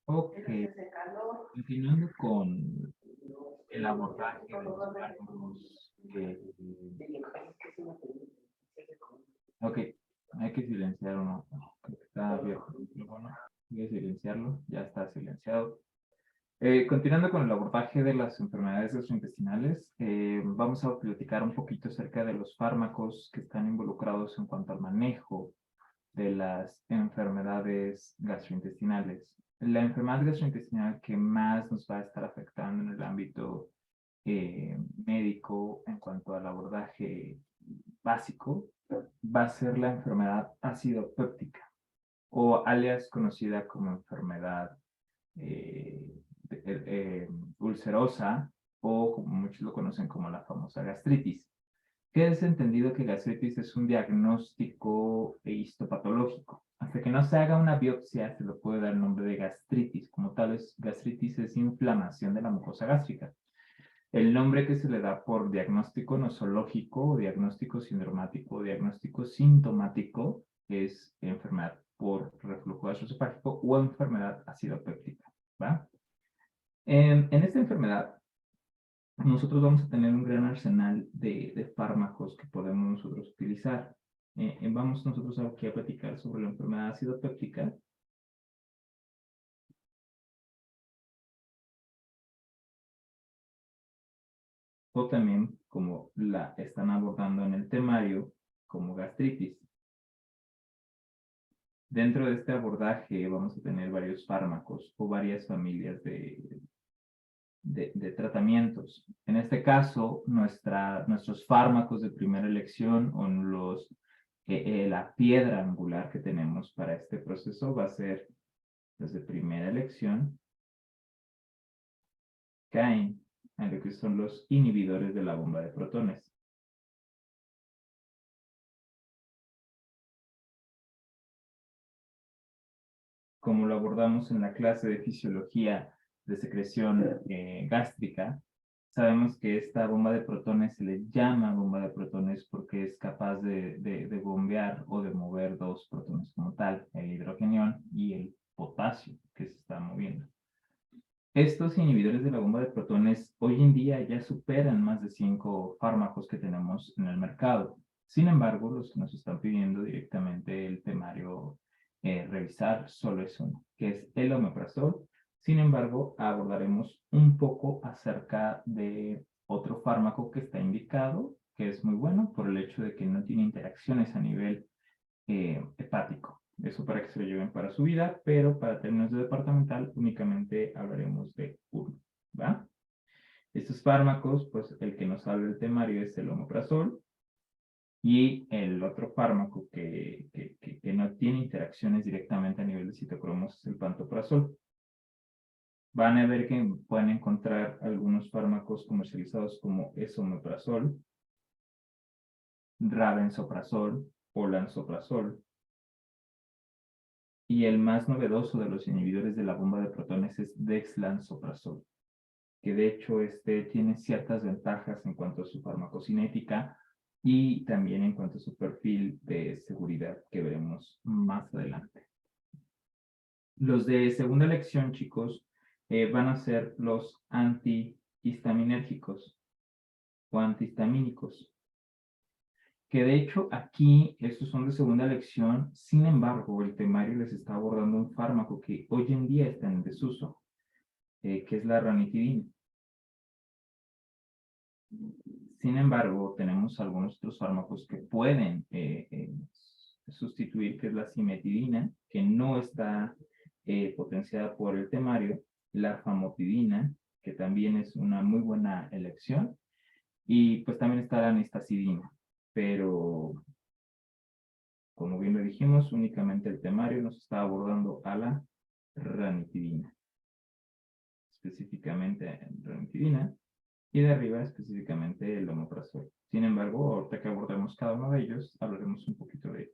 Ok, continuando con el abordaje de los fármacos. Ok, hay que silenciar uno. Está abierto el micrófono. Hay que silenciarlo, ya está silenciado. Continuando con el abordaje de las enfermedades gastrointestinales, vamos a platicar un poquito acerca de los fármacos que están involucrados en cuanto al manejo de las enfermedades gastrointestinales. La enfermedad gastrointestinal que más nos va a estar afectando en el ámbito médico en cuanto al abordaje básico va a ser la enfermedad ácido péptica o alias conocida como enfermedad eh, ulcerosa o como muchos lo conocen como la famosa gastritis. Que es entendido que gastritis es un diagnóstico histopatológico. Hasta que no se haga una biopsia, se le puede dar el nombre de gastritis. Como tal, gastritis es inflamación de la mucosa gástrica. El nombre que se le da por diagnóstico nosológico, o diagnóstico sindromático, o diagnóstico sintomático, es enfermedad por reflujo gastroesofágico o enfermedad acidopéptica, ¿va? En esta enfermedad, nosotros vamos a tener un gran arsenal de fármacos que podemos nosotros utilizar. Vamos nosotros aquí a platicar sobre la enfermedad acidopéptica. O también, como la están abordando en el temario, como gastritis. Dentro de este abordaje vamos a tener varios fármacos o varias familias de tratamientos. En este caso, nuestros fármacos de primera elección o la piedra angular que tenemos para este proceso va a ser los de primera elección, caen en lo que son los inhibidores de la bomba de protones. Como lo abordamos en la clase de fisiología de secreción gástrica, sabemos que esta bomba de protones se le llama bomba de protones porque es capaz de bombear o de mover dos protones como tal, el hidrogenión y el potasio que se está moviendo. Estos inhibidores de la bomba de protones hoy en día ya superan más de 5 fármacos que tenemos en el mercado. Sin embargo, los que nos están pidiendo directamente el temario revisar solo es uno, que es el omeprazol. Sin embargo, abordaremos un poco acerca de otro fármaco que está indicado, que es muy bueno por el hecho de que no tiene interacciones a nivel hepático. Eso para que se lo lleven para su vida, pero para términos de departamental únicamente hablaremos de uno, ¿va? Estos fármacos, pues el que nos habla el temario es el omeprazol y el otro fármaco que no tiene interacciones directamente a nivel de citocromos es el pantoprazol. Van a ver que pueden encontrar algunos fármacos comercializados como esomeprazol, rabensoprazol o lansoprazol. Y el más novedoso de los inhibidores de la bomba de protones es dexlansoprazol, que de hecho tiene ciertas ventajas en cuanto a su farmacocinética y también en cuanto a su perfil de seguridad que veremos más adelante. Los de segunda elección, chicos, van a ser los antihistaminérgicos o antihistamínicos, que de hecho aquí estos son de segunda elección. Sin embargo, el temario les está abordando un fármaco que hoy en día está en desuso, que es la ranitidina. Sin embargo, tenemos algunos otros fármacos que pueden sustituir, que es la cimetidina, que no está potenciada por el temario, la famotidina, que también es una muy buena elección, y pues también está la anistacidina, pero como bien lo dijimos, únicamente el temario nos está abordando a la ranitidina, específicamente ranitidina, y de arriba específicamente el omeprazol. Sin embargo, ahorita que abordemos cada uno de ellos, hablaremos un poquito de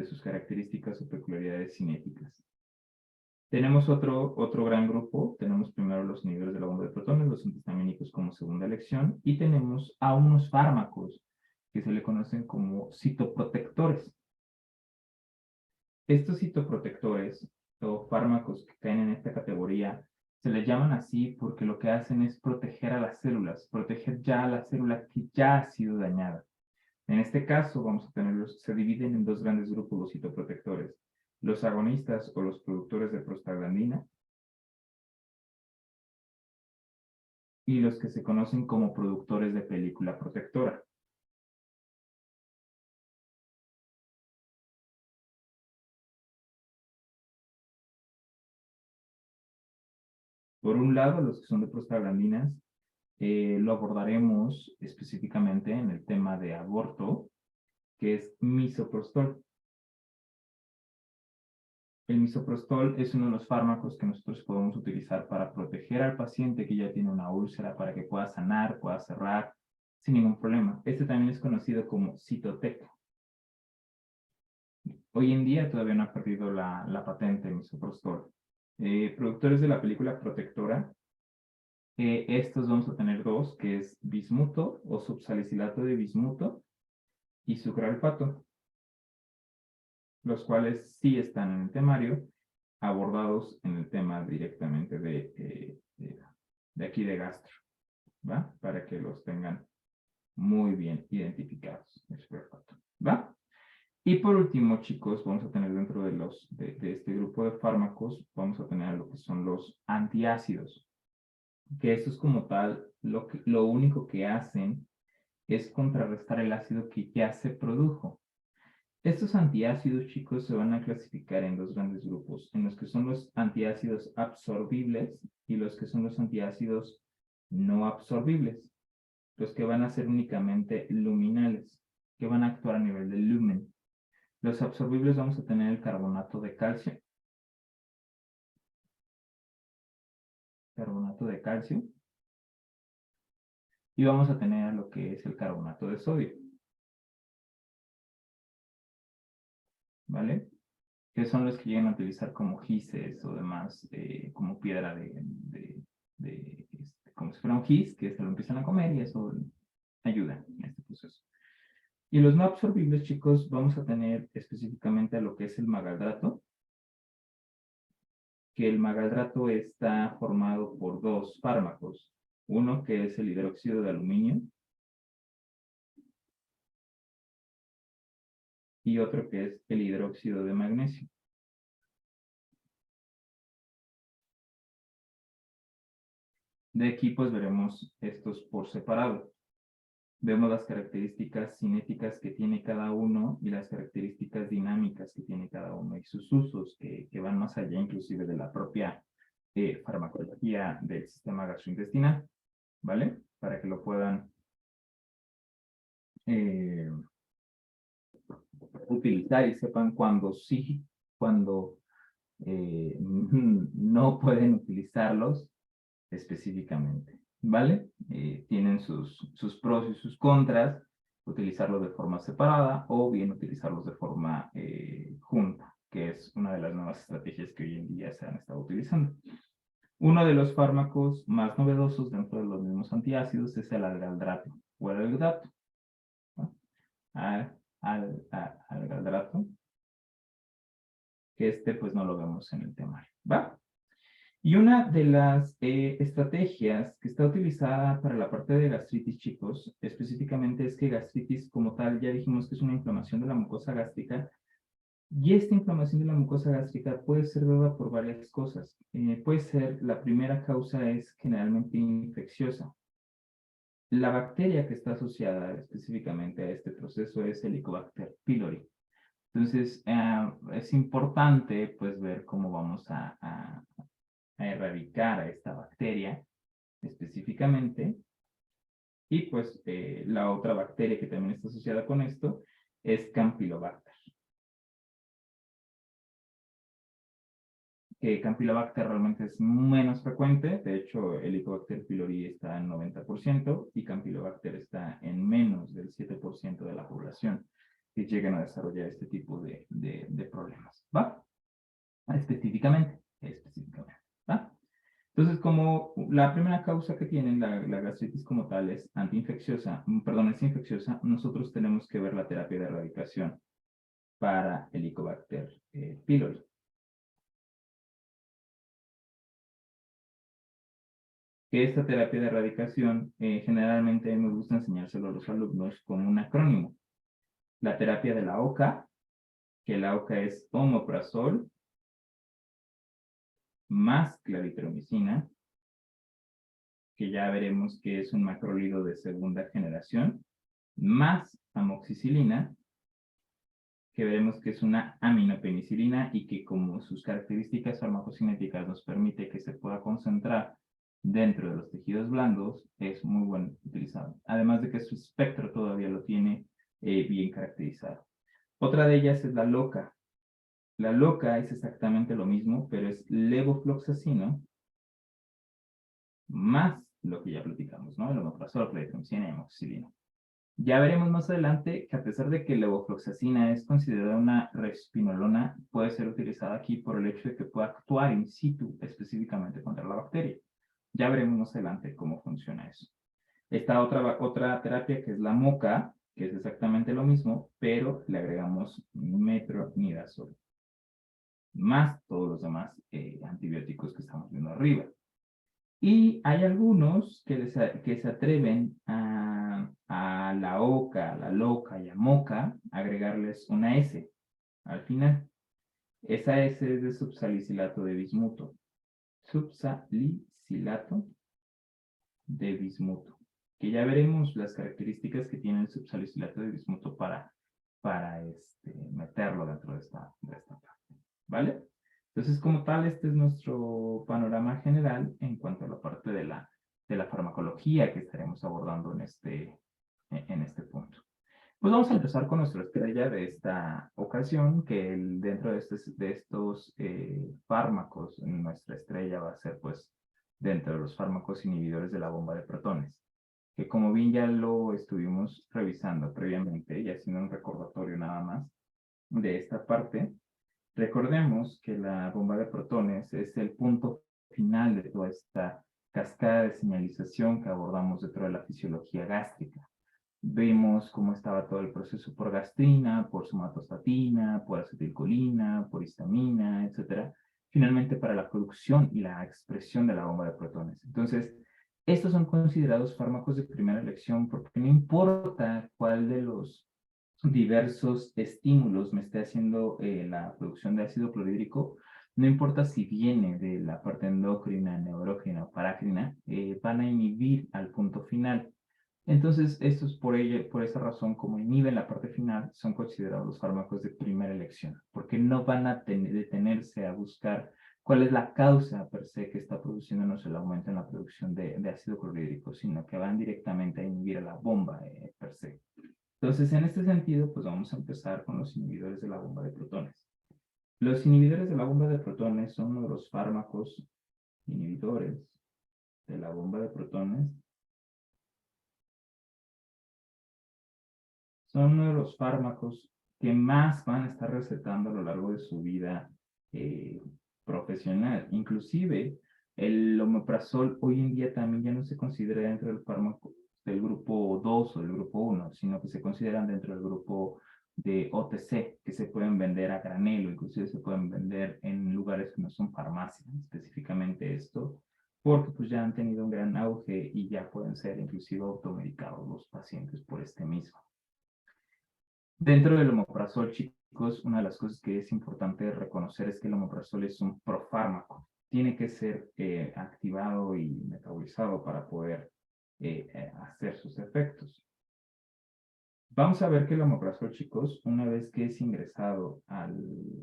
sus características o peculiaridades cinéticas. Tenemos otro gran grupo. Tenemos primero los inhibidores de la bomba de protones, los antihistamínicos como segunda elección, y tenemos a unos fármacos que se le conocen como citoprotectores. Estos citoprotectores o fármacos que caen en esta categoría se les llaman así porque lo que hacen es proteger a las células, proteger ya a la célula que ya ha sido dañada. En este caso, vamos a tenerlos, se dividen en dos grandes grupos los citoprotectores, los agonistas o los productores de prostaglandina y los que se conocen como productores de película protectora. Por un lado, los que son de prostaglandinas, lo abordaremos específicamente en el tema de aborto, que es misoprostol. El misoprostol es uno de los fármacos que nosotros podemos utilizar para proteger al paciente que ya tiene una úlcera, para que pueda sanar, pueda cerrar, sin ningún problema. Este también es conocido como Cytotec. Hoy en día todavía no ha perdido la patente misoprostol. Productores de la película protectora, estos vamos a tener dos, que es bismuto o subsalicilato de bismuto y sucralfato, los cuales sí están en el temario, abordados en el tema directamente de aquí de gastro, ¿va? Para que los tengan muy bien identificados, el sucralfato, ¿va? Y por último, chicos, vamos a tener dentro de este grupo de fármacos, vamos a tener lo que son los antiácidos, que estos como tal, lo único que hacen es contrarrestar el ácido que ya se produjo. Estos antiácidos, chicos, se van a clasificar en dos grandes grupos, en los que son los antiácidos absorbibles y los que son los antiácidos no absorbibles, los que van a ser únicamente luminales, que van a actuar a nivel del lumen. Los absorbibles vamos a tener el carbonato de calcio. Y vamos a tener lo que es el carbonato de sodio. ¿Vale? Que son los que llegan a utilizar como gises o demás, como piedra como si fuera un gis, que se lo empiezan a comer y eso ayuda en este proceso. Y los no absorbibles, chicos, vamos a tener específicamente a lo que es el magaldrato, que el magaldrato está formado por dos fármacos. Uno que es el hidróxido de aluminio y otro que es el hidróxido de magnesio. De aquí pues veremos estos por separado. Vemos las características cinéticas que tiene cada uno y las características dinámicas que tiene cada uno y sus usos que van más allá inclusive de la propia farmacología del sistema gastrointestinal, ¿vale? Para que lo puedan utilizar y sepan cuándo sí, cuándo no pueden utilizarlos específicamente, ¿vale? Tienen sus pros y sus contras, utilizarlos de forma separada o bien utilizarlos de forma junta, que es una de las nuevas estrategias que hoy en día se han estado utilizando. Uno de los fármacos más novedosos dentro de los mismos antiácidos es el algaldrato o el algadrato, ¿no? Algaldrato, que pues no lo vemos en el temario, ¿va? Y una de las estrategias que está utilizada para la parte de gastritis, chicos, específicamente es que gastritis como tal, ya dijimos que es una inflamación de la mucosa gástrica, y esta inflamación de la mucosa gástrica puede ser dada por varias cosas. Puede ser, la primera causa es generalmente infecciosa. La bacteria que está asociada específicamente a este proceso es Helicobacter pylori. Entonces, es importante pues ver cómo vamos a erradicar a esta bacteria específicamente. Y pues la otra bacteria que también está asociada con esto es Campylobacter. Que Campylobacter realmente es menos frecuente, de hecho Helicobacter pylori está en 90% y Campylobacter está en menos del 7% de la población que llegan a desarrollar este tipo de problemas, ¿va? Específicamente, ¿va? Entonces, como la primera causa que tienen la gastritis como tal es antiinfecciosa, perdón, es infecciosa, nosotros tenemos que ver la terapia de erradicación para Helicobacter pylori. que esta terapia de erradicación generalmente me gusta enseñárselo a los alumnos con un acrónimo. La terapia de la OCA, que la OCA es omeprazol más claritromicina, que ya veremos que es un macrólido de segunda generación, más amoxicilina, que veremos que es una aminopenicilina y que como sus características farmacocinéticas nos permite que se pueda concentrar dentro de los tejidos blandos, es muy bueno utilizado. Además de que su espectro todavía lo tiene bien caracterizado. Otra de ellas es la LOCA. La LOCA es exactamente lo mismo, pero es levofloxacino más lo que ya platicamos, ¿no? El omeprazol, claritromicina y amoxicilina. Ya veremos más adelante que a pesar de que la levofloxacina es considerada una respinolona, puede ser utilizada aquí por el hecho de que pueda actuar in situ específicamente contra la bacteria. Ya veremos más adelante cómo funciona eso. Esta otra terapia que es la MOCA, que es exactamente lo mismo, pero le agregamos metronidazol, más todos los demás antibióticos que estamos viendo arriba. Y hay algunos que se atreven a la OCA, a la LOCA y a MOCA agregarles una S al final. Esa S es de subsalicilato de bismuto. Subsalicilato de bismuto. Que ya veremos las características que tiene el subsalicilato de bismuto para meterlo dentro de esta parte. ¿Vale? Entonces, como tal, este es nuestro panorama general en cuanto a la parte de la farmacología que estaremos abordando en este punto. Pues vamos a empezar con nuestra estrella de esta ocasión, que dentro de estos fármacos, nuestra estrella va a ser, pues, dentro de los fármacos inhibidores de la bomba de protones, que como bien ya lo estuvimos revisando previamente y haciendo un recordatorio nada más de esta parte. Recordemos que la bomba de protones es el punto final de toda esta cascada de señalización que abordamos dentro de la fisiología gástrica. Vimos cómo estaba todo el proceso por gastrina, por somatostatina, por acetilcolina, por histamina, etc. Finalmente para la producción y la expresión de la bomba de protones. Entonces, estos son considerados fármacos de primera elección porque no importa cuál de los diversos estímulos me esté haciendo la producción de ácido clorhídrico, no importa si viene de la parte endocrina, neurógena o parácrina, van a inhibir al punto final. Entonces, estos por esa razón, como inhiben la parte final, son considerados los fármacos de primera elección, porque no van a detenerse a buscar cuál es la causa per se que está produciéndonos el aumento en la producción de ácido clorhídrico, sino que van directamente a inhibir a la bomba per se. Entonces, en este sentido, pues vamos a empezar con los inhibidores de la bomba de protones. Los inhibidores de la bomba de protones son uno de los fármacos inhibidores de la bomba de protones. Son uno de los fármacos que más van a estar recetando a lo largo de su vida profesional. Inclusive, el omeprazol hoy en día también ya no se considera dentro del fármaco del grupo 2 o del grupo 1, sino que se consideran dentro del grupo de OTC, que se pueden vender a granel o inclusive se pueden vender en lugares que no son farmacias, específicamente esto, porque pues ya han tenido un gran auge y ya pueden ser inclusive automedicados los pacientes por este mismo. Dentro del omeprazol, chicos, una de las cosas que es importante reconocer es que el omeprazol es un profármaco. Tiene que ser activado y metabolizado para poder hacer sus efectos. Vamos a ver que el omeprazol, chicos, una vez que es ingresado al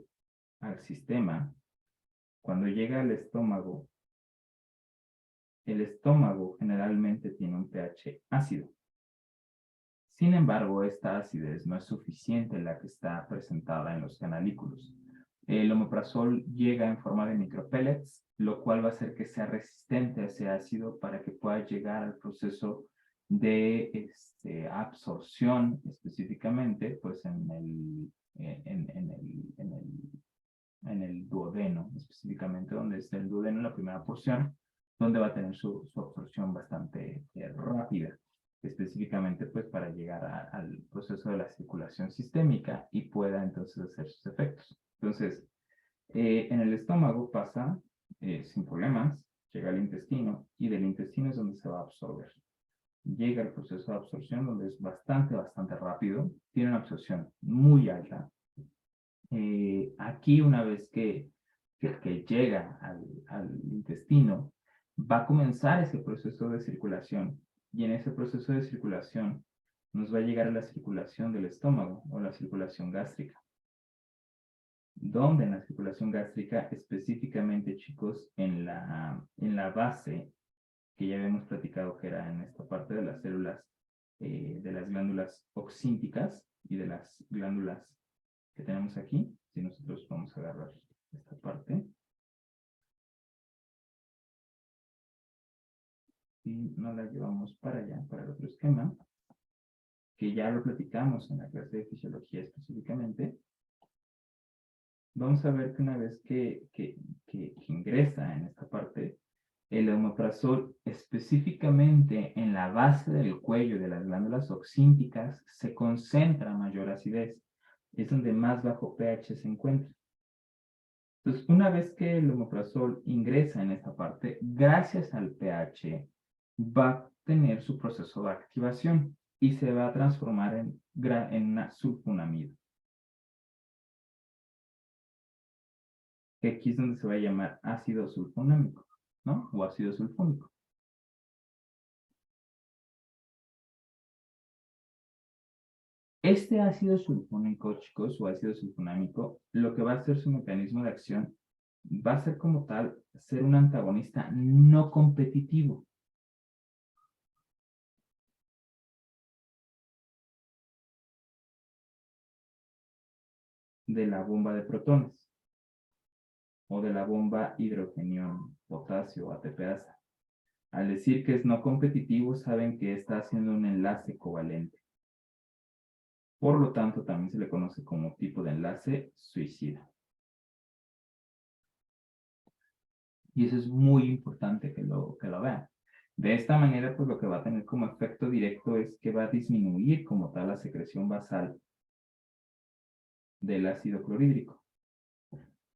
sistema, cuando llega al estómago, el estómago generalmente tiene un pH ácido. Sin embargo, esta acidez no es suficiente la que está presentada en los canalículos. El omeprazol llega en forma de micropellets, lo cual va a hacer que sea resistente a ese ácido para que pueda llegar al proceso de absorción específicamente pues en el duodeno, específicamente donde está el duodeno en la primera porción, donde va a tener su absorción bastante rápida, específicamente pues para llegar al proceso de la circulación sistémica y pueda entonces hacer sus efectos. Entonces, en el estómago pasa sin problemas, llega al intestino y del intestino es donde se va a absorber. Llega el proceso de absorción donde es bastante rápido, tiene una absorción muy alta. Aquí una vez que llega al intestino, va a comenzar ese proceso de circulación y en ese proceso de circulación nos va a llegar a la circulación del estómago o la circulación gástrica. ¿Dónde en la circulación gástrica? Específicamente, chicos, en la base, que ya habíamos platicado que era en esta parte de las células, de las glándulas oxínticas y de las glándulas que tenemos aquí. Si nosotros vamos a agarrar esta parte. Y nos la llevamos para allá, para el otro esquema, que ya lo platicamos en la clase de fisiología específicamente. Vamos a ver que una vez que ingresa en esta parte, el omeprazol específicamente en la base del cuello de las glándulas oxínticas se concentra mayor acidez. Es donde más bajo pH se encuentra. Entonces, una vez que el omeprazol ingresa en esta parte, gracias al pH, va a tener su proceso de activación y se va a transformar en una sulfonamida. Que aquí es donde se va a llamar ácido sulfonámico, ¿no? O ácido sulfónico. Este ácido sulfónico, chicos, o ácido sulfonámico, lo que va a hacer su mecanismo de acción va a ser como tal, ser un antagonista no competitivo. De la bomba de protones o de la bomba hidrogenión potasio ATPasa. Al decir que es no competitivo, saben que está haciendo un enlace covalente. Por lo tanto, también se le conoce como tipo de enlace suicida. Y eso es muy importante que lo vean. De esta manera, pues lo que va a tener como efecto directo es que va a disminuir como tal la secreción basal del ácido clorhídrico.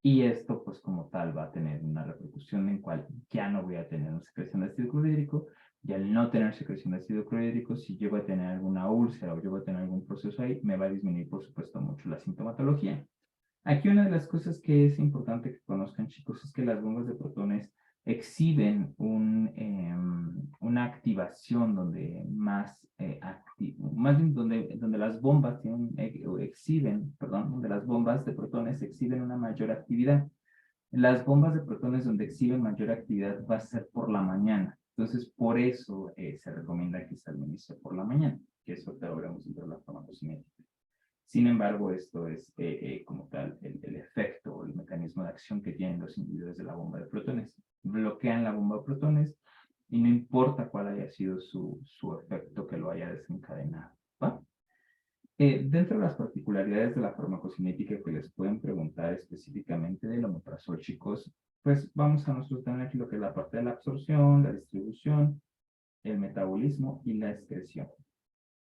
Y esto, pues como tal, va a tener una repercusión en cual ya no voy a tener una secreción de ácido clorhídrico, y al no tener secreción de ácido clorhídrico, si llego a tener alguna úlcera o llego a tener algún proceso ahí, me va a disminuir, por supuesto, mucho la sintomatología. Aquí una de las cosas que es importante que conozcan, chicos, es que las bombas de protones exhiben una activación donde más bien donde las bombas donde las bombas de protones exhiben una mayor actividad. Las bombas de protones donde exhiben mayor actividad va a ser por la mañana. Entonces, por eso se recomienda que se administre por la mañana, que eso te lo veremos dentro de la farmacocinética. Sin embargo, esto es como tal el efecto o el mecanismo de acción que tienen los inhibidores de la bomba de protones. Bloquean la bomba de protones y no importa cuál haya sido su efecto que lo haya desencadenado. ¿Va? Dentro de las particularidades de la farmacocinética que les pueden preguntar específicamente del omeprazol, chicos, pues vamos a nosotros tener aquí lo que es la parte de la absorción, la distribución, el metabolismo y la excreción.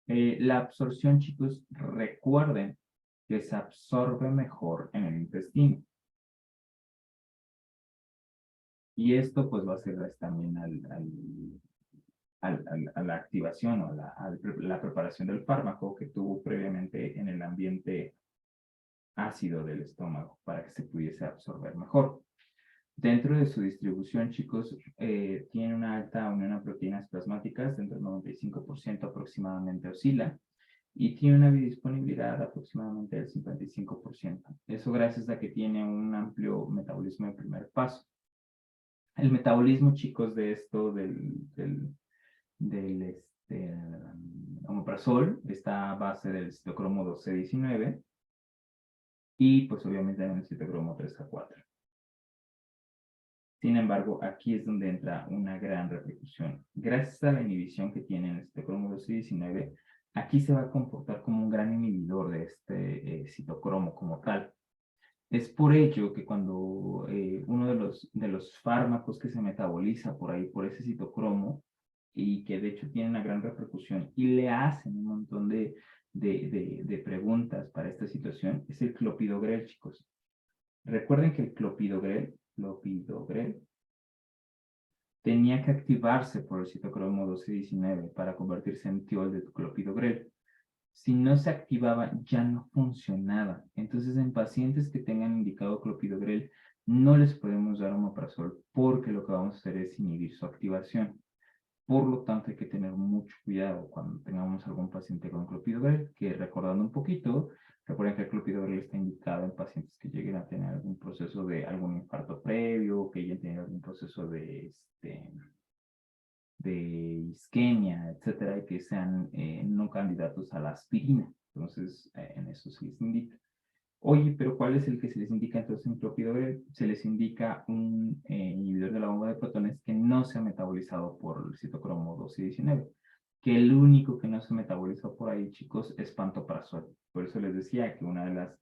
La absorción, chicos, recuerden que se absorbe mejor en el intestino. Y esto pues va a ser también a la activación o la preparación del fármaco que tuvo previamente en el ambiente ácido del estómago para que se pudiese absorber mejor. Dentro de su distribución, chicos, tiene una alta unión a proteínas plasmáticas, dentro del 95% aproximadamente oscila, y tiene una biodisponibilidad aproximadamente del 55%. Eso gracias a que tiene un amplio metabolismo de primer paso. El metabolismo, chicos, de esto, del omeprazol, está a base del citocromo 2C19 y pues obviamente en el citocromo 3A4. Sin embargo, aquí es donde entra una gran repercusión. Gracias a la inhibición que tiene el citocromo 2C19, aquí se va a comportar como un gran inhibidor de este citocromo como tal. Es por ello que cuando uno de los fármacos que se metaboliza por ahí, por ese citocromo, y que de hecho tiene una gran repercusión, y le hacen un montón de preguntas para esta situación, es el clopidogrel, chicos. Recuerden que el clopidogrel tenía que activarse por el citocromo 12-19 para convertirse en tiol de clopidogrel. Si no se activaba, ya no funcionaba. Entonces, en pacientes que tengan indicado clopidogrel, no les podemos dar omeprazol porque lo que vamos a hacer es inhibir su activación. Por lo tanto, hay que tener mucho cuidado cuando tengamos algún paciente con clopidogrel, que recordando un poquito, recuerden que el clopidogrel está indicado en pacientes que lleguen a tener algún proceso de algún infarto previo, que hayan tenido algún proceso de isquemia, etcétera, y que sean no candidatos a la aspirina. Entonces, en eso se les indica. Oye, pero ¿cuál es el que se les indica entonces en clopidogrel? Se les indica un inhibidor de la bomba de protones que no se ha metabolizado por el citocromo 12-19, que el único que no se metaboliza por ahí, chicos, es pantoprazol. Por eso les decía que una de las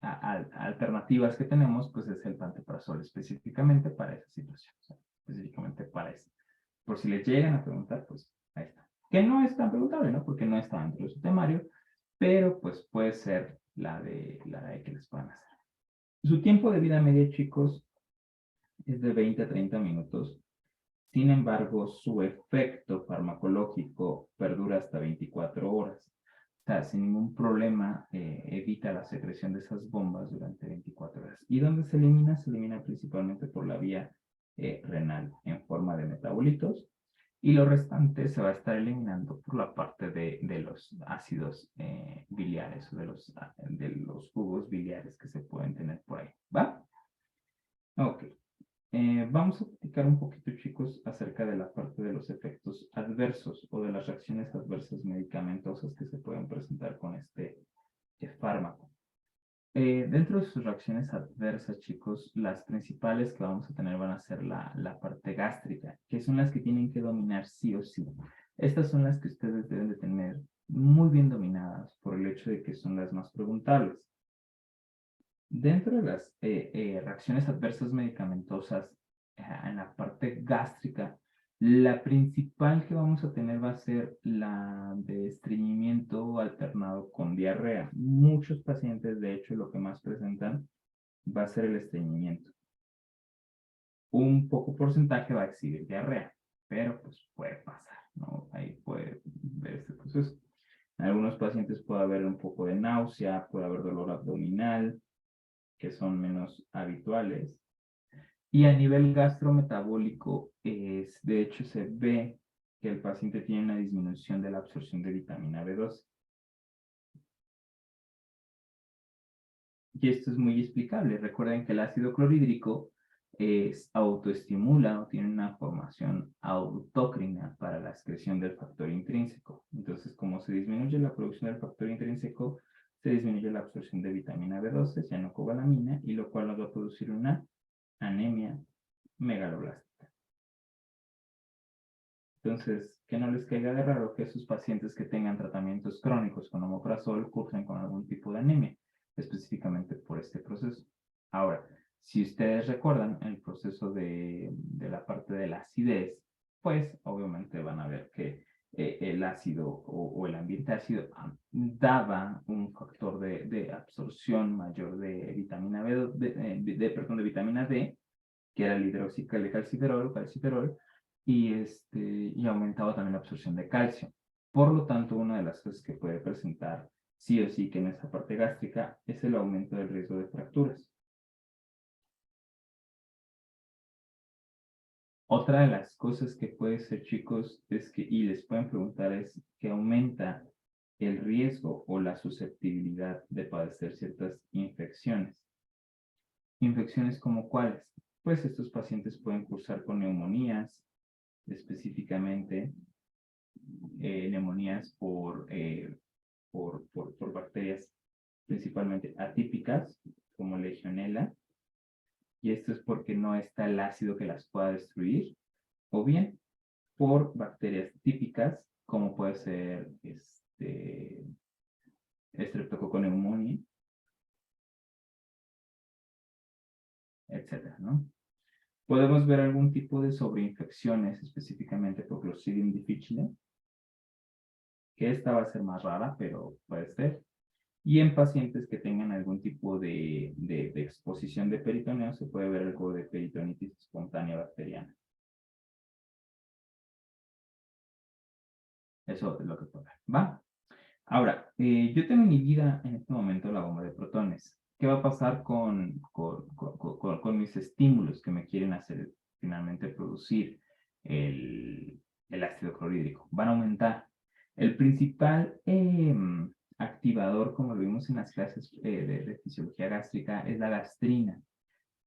alternativas que tenemos, pues es el pantoprazol, específicamente para esa situación, o sea, específicamente para eso. Por si les llegan a preguntar, pues ahí está. Que no es tan preguntable, ¿no? Porque no está dentro de su temario, pero pues puede ser la de que les puedan hacer. Su tiempo de vida media, chicos, es de 20 a 30 minutos. Sin embargo, su efecto farmacológico perdura hasta 24 horas. O sea, sin ningún problema, evita la secreción de esas bombas durante 24 horas. ¿Y dónde se elimina? Se elimina principalmente por la vía renal, en forma de metabolitos. Y lo restante se va a estar eliminando por la parte de los ácidos biliares o de los jugos biliares que se pueden tener por ahí. ¿Va? Ok. Vamos a platicar un poquito, chicos, acerca de la parte de los efectos adversos o de las reacciones adversas medicamentosas que se pueden presentar con este fármaco. Dentro de sus reacciones adversas, chicos, las principales que vamos a tener van a ser la parte gástrica, que son las que tienen que dominar sí o sí. Estas son las que ustedes deben de tener muy bien dominadas por el hecho de que son las más preguntables. Dentro de las reacciones adversas medicamentosas en la parte gástrica, la principal que vamos a tener va a ser la de estreñimiento alternado con diarrea. Muchos pacientes, de hecho, lo que más presentan va a ser el estreñimiento. Un poco porcentaje va a exhibir diarrea, pero pues puede pasar, ¿no? Ahí puede ver este proceso. En algunos pacientes puede haber un poco de náusea, puede haber dolor abdominal, que son menos habituales. Y a nivel gastrometabólico, de hecho se ve que el paciente tiene una disminución de la absorción de vitamina B12. Y esto es muy explicable. Recuerden que el ácido clorhídrico autoestimula o tiene una formación autócrina para la excreción del factor intrínseco. Entonces, como se disminuye la producción del factor intrínseco, se disminuye la absorción de vitamina B12, cianocobalamina, y lo cual nos va a producir una anemia megaloblástica. Entonces, que no les caiga de raro que sus pacientes que tengan tratamientos crónicos con omeprazol cursen con algún tipo de anemia, específicamente por este proceso. Ahora, si ustedes recuerdan el proceso de la parte de la acidez, pues obviamente van a ver que el ácido o el ambiente ácido daba un factor de absorción mayor de vitamina B, perdón, de vitamina D, que era el hidroxicalciferol o calciferol, y aumentaba también la absorción de calcio. Por lo tanto, una de las cosas que puede presentar sí o sí que en esa parte gástrica es el aumento del riesgo de fracturas. Otra de las cosas que puede ser, chicos, es que, y les pueden preguntar, es que aumenta el riesgo o la susceptibilidad de padecer ciertas infecciones. ¿Infecciones como cuáles? Pues estos pacientes pueden cursar con neumonías, específicamente neumonías por bacterias principalmente atípicas, como Legionella, y esto es porque no está el ácido que las pueda destruir, o bien por bacterias típicas, como puede ser Streptococcus pneumoniae, etcétera, ¿no? Podemos ver algún tipo de sobreinfecciones, específicamente por Clostridium difficile, que esta va a ser más rara, pero puede ser. Y en pacientes que tengan algún tipo de exposición de peritoneo, se puede ver algo de peritonitis espontánea bacteriana. Eso es lo que puede ver, ¿va? Ahora, yo tengo inhibida en este momento la bomba de protones. ¿Qué va a pasar con mis estímulos que me quieren hacer finalmente producir el ácido clorhídrico? Van a aumentar. El principal activador, como lo vimos en las clases de fisiología gástrica, es la gastrina.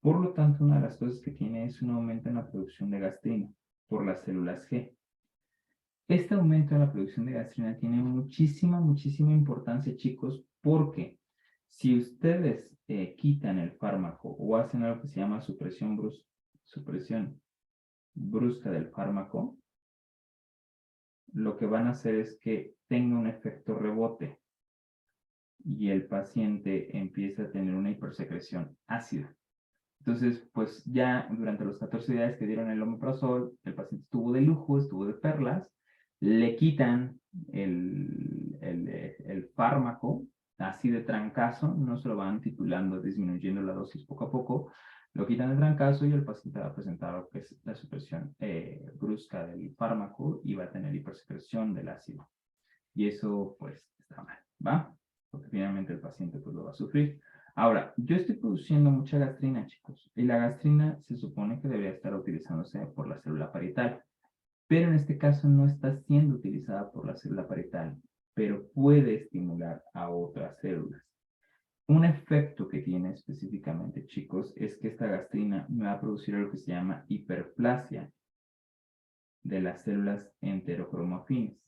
Por lo tanto, una de las cosas que tiene es un aumento en la producción de gastrina por las células G. Este aumento en la producción de gastrina tiene muchísima importancia, chicos, porque si ustedes quitan el fármaco o hacen algo que se llama supresión brusca del fármaco, lo que van a hacer es que tenga un efecto rebote y el paciente empieza a tener una hipersecreción ácida. Entonces, pues ya durante los 14 días que dieron el omeprazol, el paciente estuvo de lujo, estuvo de perlas, le quitan el fármaco así de trancazo, no se lo van titulando, disminuyendo la dosis poco a poco, lo quitan de trancazo y el paciente va a presentar lo que es la supresión brusca del fármaco y va a tener hipersecreción del ácido. Y eso, pues, está mal, ¿va? Porque finalmente el paciente pues lo va a sufrir. Ahora, yo estoy produciendo mucha gastrina, chicos, y la gastrina se supone que debería estar utilizándose por la célula parietal, pero en este caso no está siendo utilizada por la célula parietal, pero puede estimular a otras células. Un efecto que tiene específicamente, chicos, es que esta gastrina me va a producir algo que se llama hiperplasia de las células enterocromafines.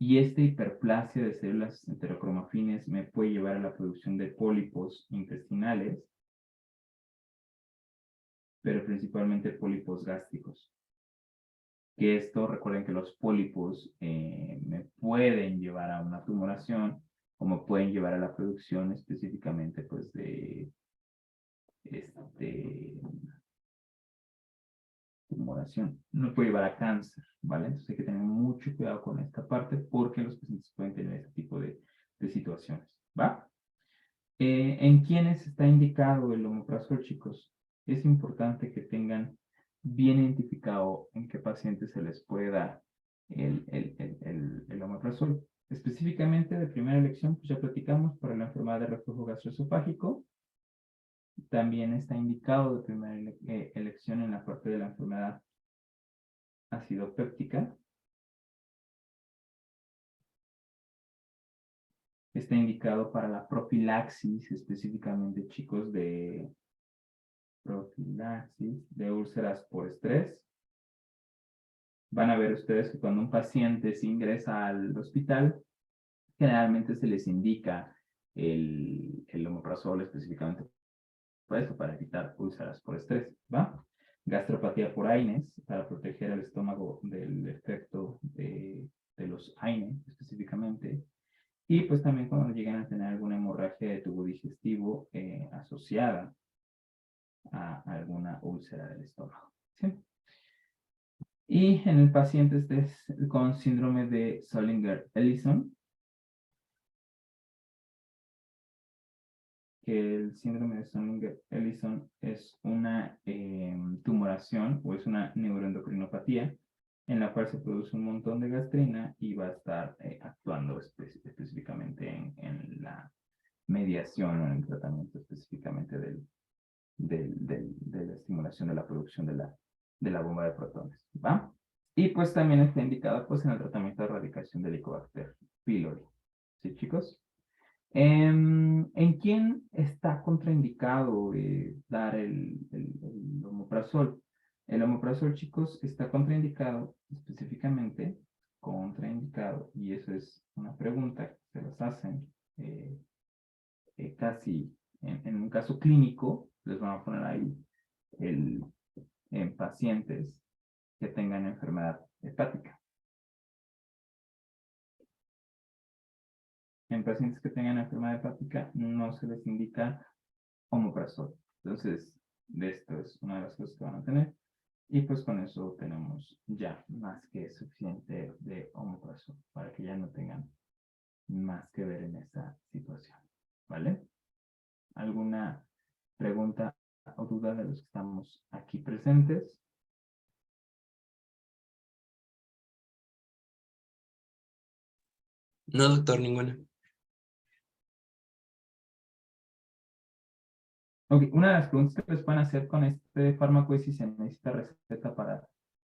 Y esta hiperplasia de células enterocromafines me puede llevar a la producción de pólipos intestinales, pero principalmente pólipos gástricos. Que esto, recuerden que los pólipos me pueden llevar a una tumoración o me pueden llevar a la producción específicamente pues de tumoración. No puede llevar a cáncer, ¿vale? Entonces hay que tener mucho cuidado con esta parte porque los pacientes pueden tener este tipo de situaciones, ¿va? ¿En quiénes está indicado el omeprazol, chicos? Es importante que tengan bien identificado en qué pacientes se les puede dar el omeprazol. Específicamente de primera elección, pues ya platicamos para la enfermedad de reflujo gastroesofágico. También está indicado de primera elección en la parte de la enfermedad acidopéptica. Está indicado para la profilaxis, específicamente, chicos, de profilaxis de úlceras por estrés. Van a ver ustedes que cuando un paciente se ingresa al hospital, generalmente se les indica el omeprazol específicamente para eso, para evitar úlceras por estrés, ¿va? Gastropatía por AINES, para proteger el estómago del efecto de los AINES específicamente. Y pues también cuando llegan a tener alguna hemorragia de tubo digestivo asociada a alguna úlcera del estómago, ¿sí? Y en el paciente con síndrome de Zollinger-Ellison, que el síndrome de Zollinger-Ellison es una tumoración o es una neuroendocrinopatía en la cual se produce un montón de gastrina y va a estar actuando específicamente en la mediación o en el tratamiento específicamente de la estimulación de la producción de la bomba de protones, ¿va? Y pues también está indicado pues en el tratamiento de erradicación del Helicobacter pylori. ¿Sí, chicos? ¿En quién está contraindicado dar el omeprazol? El omeprazol, chicos, está contraindicado específicamente, contraindicado, y eso es una pregunta que se las hacen casi en un caso clínico, les van a poner ahí en pacientes que tengan enfermedad hepática. En pacientes que tengan enfermedad hepática no se les indica omeprazol. Entonces, de esto es una de las cosas que van a tener. Y pues con eso tenemos ya más que suficiente de omeprazol para que ya no tengan más que ver en esta situación. ¿Vale? ¿Alguna pregunta o duda de los que estamos aquí presentes? No, doctor, ninguna. Ok, una de las preguntas que les pueden hacer con este fármaco es si se necesita receta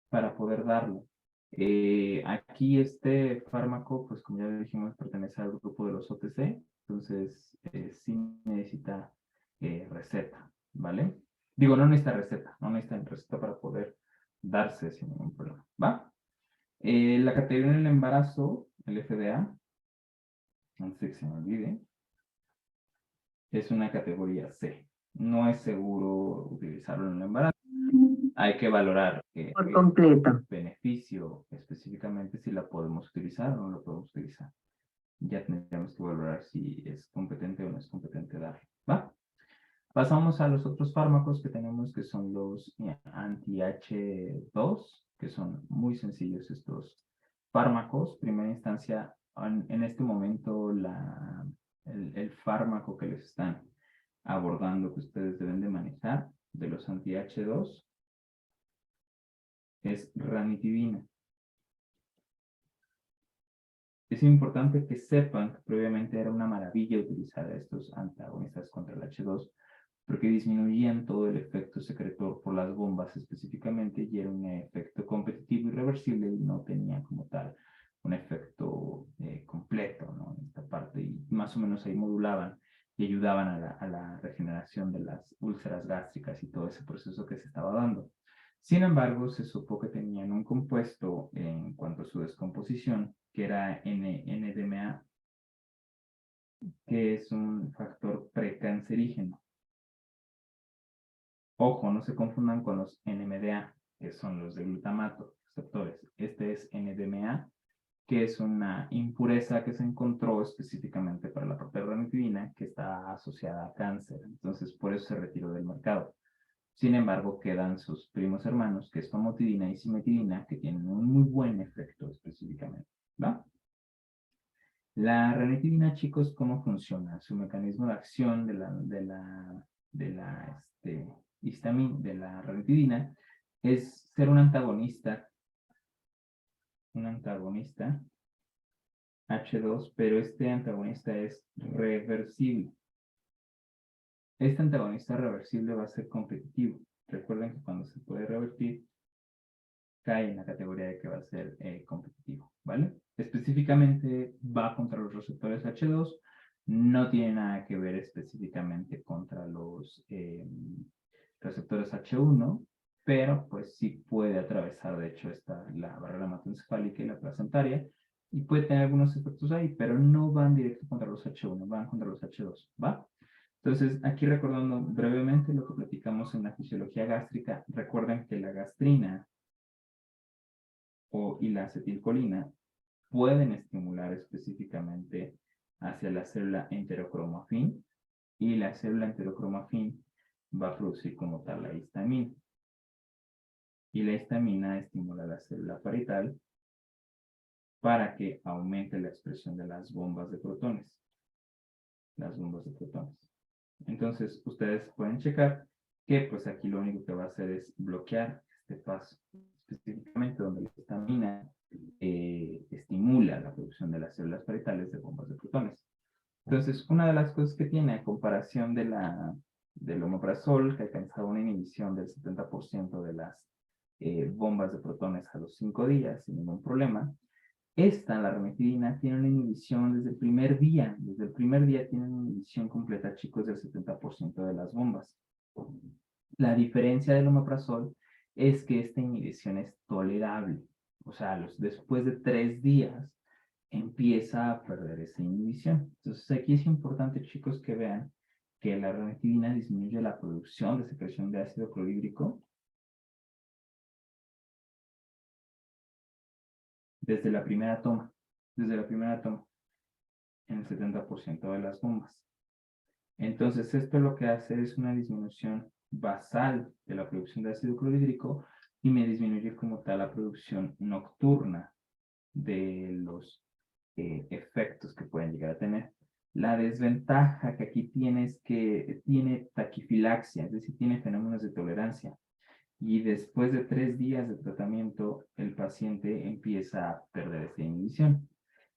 para poder darlo. Aquí este fármaco, pues como ya dijimos, pertenece al grupo de los OTC, entonces sí necesita receta, ¿vale? Digo, no necesita receta, no necesita receta para poder darse sin ningún problema, ¿va? La categoría en el embarazo, el FDA, antes de que se me olvide, es una categoría C. No es seguro utilizarlo en el embarazo. Hay que valorar Por completo. el beneficio específicamente si la podemos utilizar o no la podemos utilizar. Ya tendríamos que valorar si es competente o no es competente darlo. ¿Va? Pasamos a los otros fármacos que tenemos que son los anti-H2, que son muy sencillos estos fármacos. Primera instancia, en este momento el fármaco que les están abordando que ustedes deben de manejar de los anti-H2 es ranitidina. Es importante que sepan que previamente era una maravilla utilizar estos antagonistas contra el H2 porque disminuían todo el efecto secretor por las bombas específicamente y era un efecto competitivo y reversible y no tenía como tal un efecto completo, ¿no? En esta parte y más o menos ahí modulaban y ayudaban a la regeneración de las úlceras gástricas y todo ese proceso que se estaba dando. Sin embargo, se supo que tenían un compuesto en cuanto a su descomposición, que era NDMA, que es un factor precancerígeno. Ojo, no se confundan con los NMDA, que son los de glutamato, receptores. Este es NDMA, que es una impureza que se encontró específicamente para la proteoranitidina, que está asociada a cáncer. Entonces, por eso se retiró del mercado. Sin embargo, quedan sus primos hermanos, que es famotidina y simetidina, que tienen un muy buen efecto específicamente, ¿va? La ranitidina, chicos, ¿cómo funciona? Su mecanismo de acción de la ranitidina es ser un antagonista H2, pero este antagonista es reversible. Este antagonista reversible va a ser competitivo. Recuerden que cuando se puede revertir, cae en la categoría de que va a ser competitivo, ¿vale? Específicamente va contra los receptores H2, no tiene nada que ver específicamente contra los receptores H1, pero pues sí puede atravesar, de hecho, la barrera hematoencefálica y la placentaria, y puede tener algunos efectos ahí, pero no van directo contra los H1, van contra los H2, ¿va? Entonces, aquí recordando brevemente lo que platicamos en la fisiología gástrica, recuerden que la gastrina y la acetilcolina pueden estimular específicamente hacia la célula enterocromafin y la célula enterocromafin va a producir como tal la histamina. Y la histamina estimula la célula parietal para que aumente la expresión de las bombas de protones. Entonces, ustedes pueden checar que pues aquí lo único que va a hacer es bloquear este paso, específicamente donde la histamina estimula la producción de las células parietales de bombas de protones. Entonces, una de las cosas que tiene a comparación del omeprazol, que alcanzaba una inhibición del 70% de las bombas de protones a los 5 días sin ningún problema, la ranitidina, tiene una inhibición desde el primer día. Desde el primer día tiene una inhibición completa, chicos, del 70% de las bombas. La diferencia del omeprazol es que esta inhibición es tolerable. O sea, después de 3 días empieza a perder esa inhibición. Entonces aquí es importante, chicos, que vean que la ranitidina disminuye la producción de secreción de ácido clorhídrico desde la primera toma, en el 70% de las bombas. Entonces, esto lo que hace es una disminución basal de la producción de ácido clorhídrico, y me disminuye como tal la producción nocturna de los efectos que pueden llegar a tener. La desventaja que aquí tiene es que tiene taquifilaxia, es decir, tiene fenómenos de tolerancia. Y después de 3 días de tratamiento, el paciente empieza a perder esta inhibición.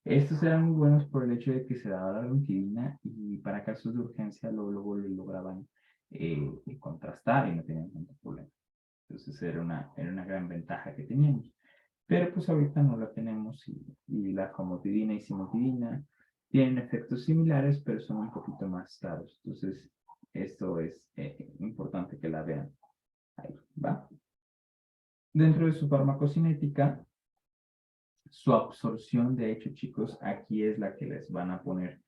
Estos eran muy buenos por el hecho de que se daba la ranitidina y para casos de urgencia luego lo lograban contrastar y no tenían tanto problema. Entonces era una gran ventaja que teníamos. Pero pues ahorita no la tenemos y la famotidina y simotidina tienen efectos similares, pero son un poquito más caros. Entonces, esto es importante que la vean. Ahí va. Dentro de su farmacocinética, su absorción, de hecho, chicos, aquí es la que les van a poner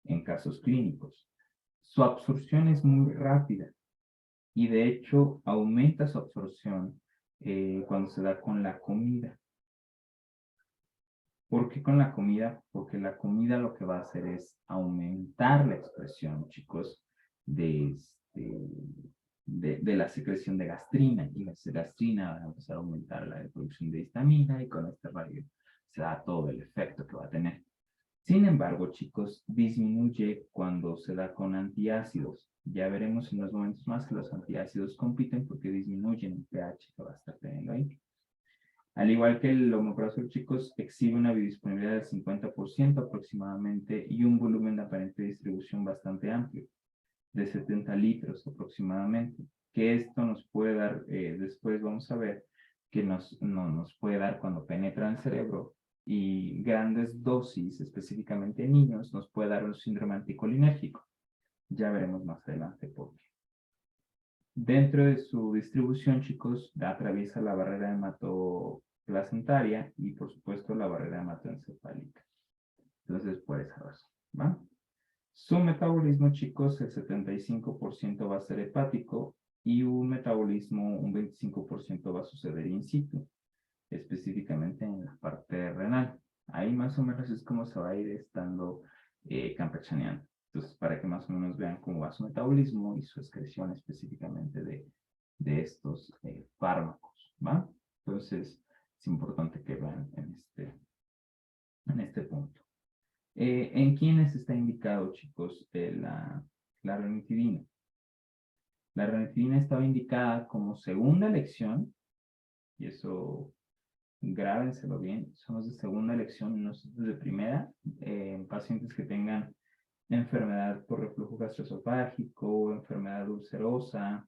en casos clínicos. Su absorción es muy rápida y de hecho aumenta su absorción cuando se da con la comida. ¿Por qué con la comida? Porque la comida lo que va a hacer es aumentar la expresión, chicos, de la secreción de gastrina. Y la gastrina va a empezar a aumentar la producción de histamina y con este radio se da todo el efecto que va a tener. Sin embargo, chicos, disminuye cuando se da con antiácidos. Ya veremos en unos momentos más que los antiácidos compiten porque disminuyen el pH que va a estar teniendo ahí. Al igual que el omeprazol, chicos, exhibe una biodisponibilidad del 50% aproximadamente y un volumen de aparente distribución bastante amplio, de 70 litros aproximadamente, que esto nos puede dar, después vamos a ver, que nos puede dar cuando penetra en el cerebro y grandes dosis, específicamente en niños, nos puede dar un síndrome anticolinérgico. Ya veremos más adelante por qué. Dentro de su distribución, chicos, atraviesa la barrera hematoplacentaria y, por supuesto, la barrera hematoencefálica. Entonces, por esa razón, ¿va? Su metabolismo, chicos, el 75% va a ser hepático y un metabolismo, un 25% va a suceder in situ, específicamente en la parte renal. Ahí más o menos es como se va a ir estando campechaneando. Entonces, para que más o menos vean cómo va su metabolismo y su excreción específicamente de estos fármacos, ¿va? Entonces, es importante que vean en este punto. ¿En quiénes está indicado, chicos, la ranitidina? La ranitidina estaba indicada como segunda elección, y eso grábenselo bien, somos de segunda elección, nosotros de primera, en pacientes que tengan enfermedad por reflujo gastroesofágico, enfermedad ulcerosa,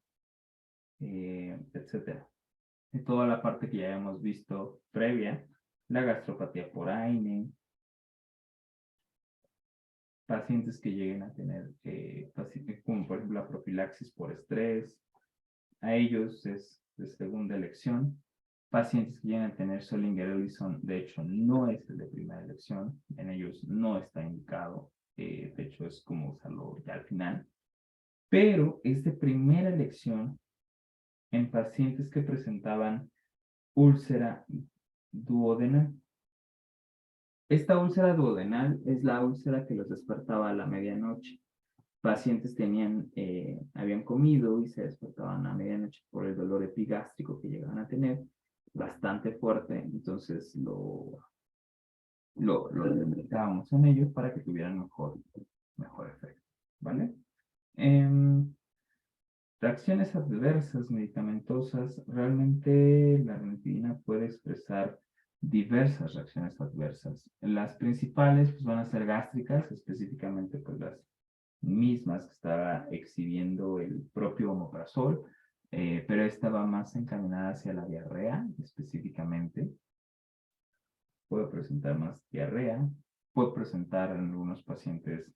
etcétera. Y toda la parte que ya hemos visto previa, la gastropatía por AINE, pacientes que lleguen a tener, como por ejemplo la profilaxis por estrés, a ellos es de segunda elección. Pacientes que llegan a tener Solinger-Ellison, de hecho, no es el de primera elección, en ellos no está indicado, de hecho es como usarlo ya al final, pero es de primera elección en pacientes que presentaban úlcera duodenal. Esta úlcera duodenal es la úlcera que los despertaba a la medianoche. Pacientes habían comido y se despertaban a medianoche por el dolor epigástrico que llegaban a tener, bastante fuerte, entonces lo limitábamos en ellos para que tuvieran mejor efecto, ¿vale? Reacciones adversas medicamentosas, realmente la ranitidina puede expresar diversas reacciones adversas. Las principales pues, van a ser gástricas, específicamente pues, las mismas que estaba exhibiendo el propio omeprazol, pero esta va más encaminada hacia la diarrea específicamente. Puede presentar más diarrea, puede presentar en algunos pacientes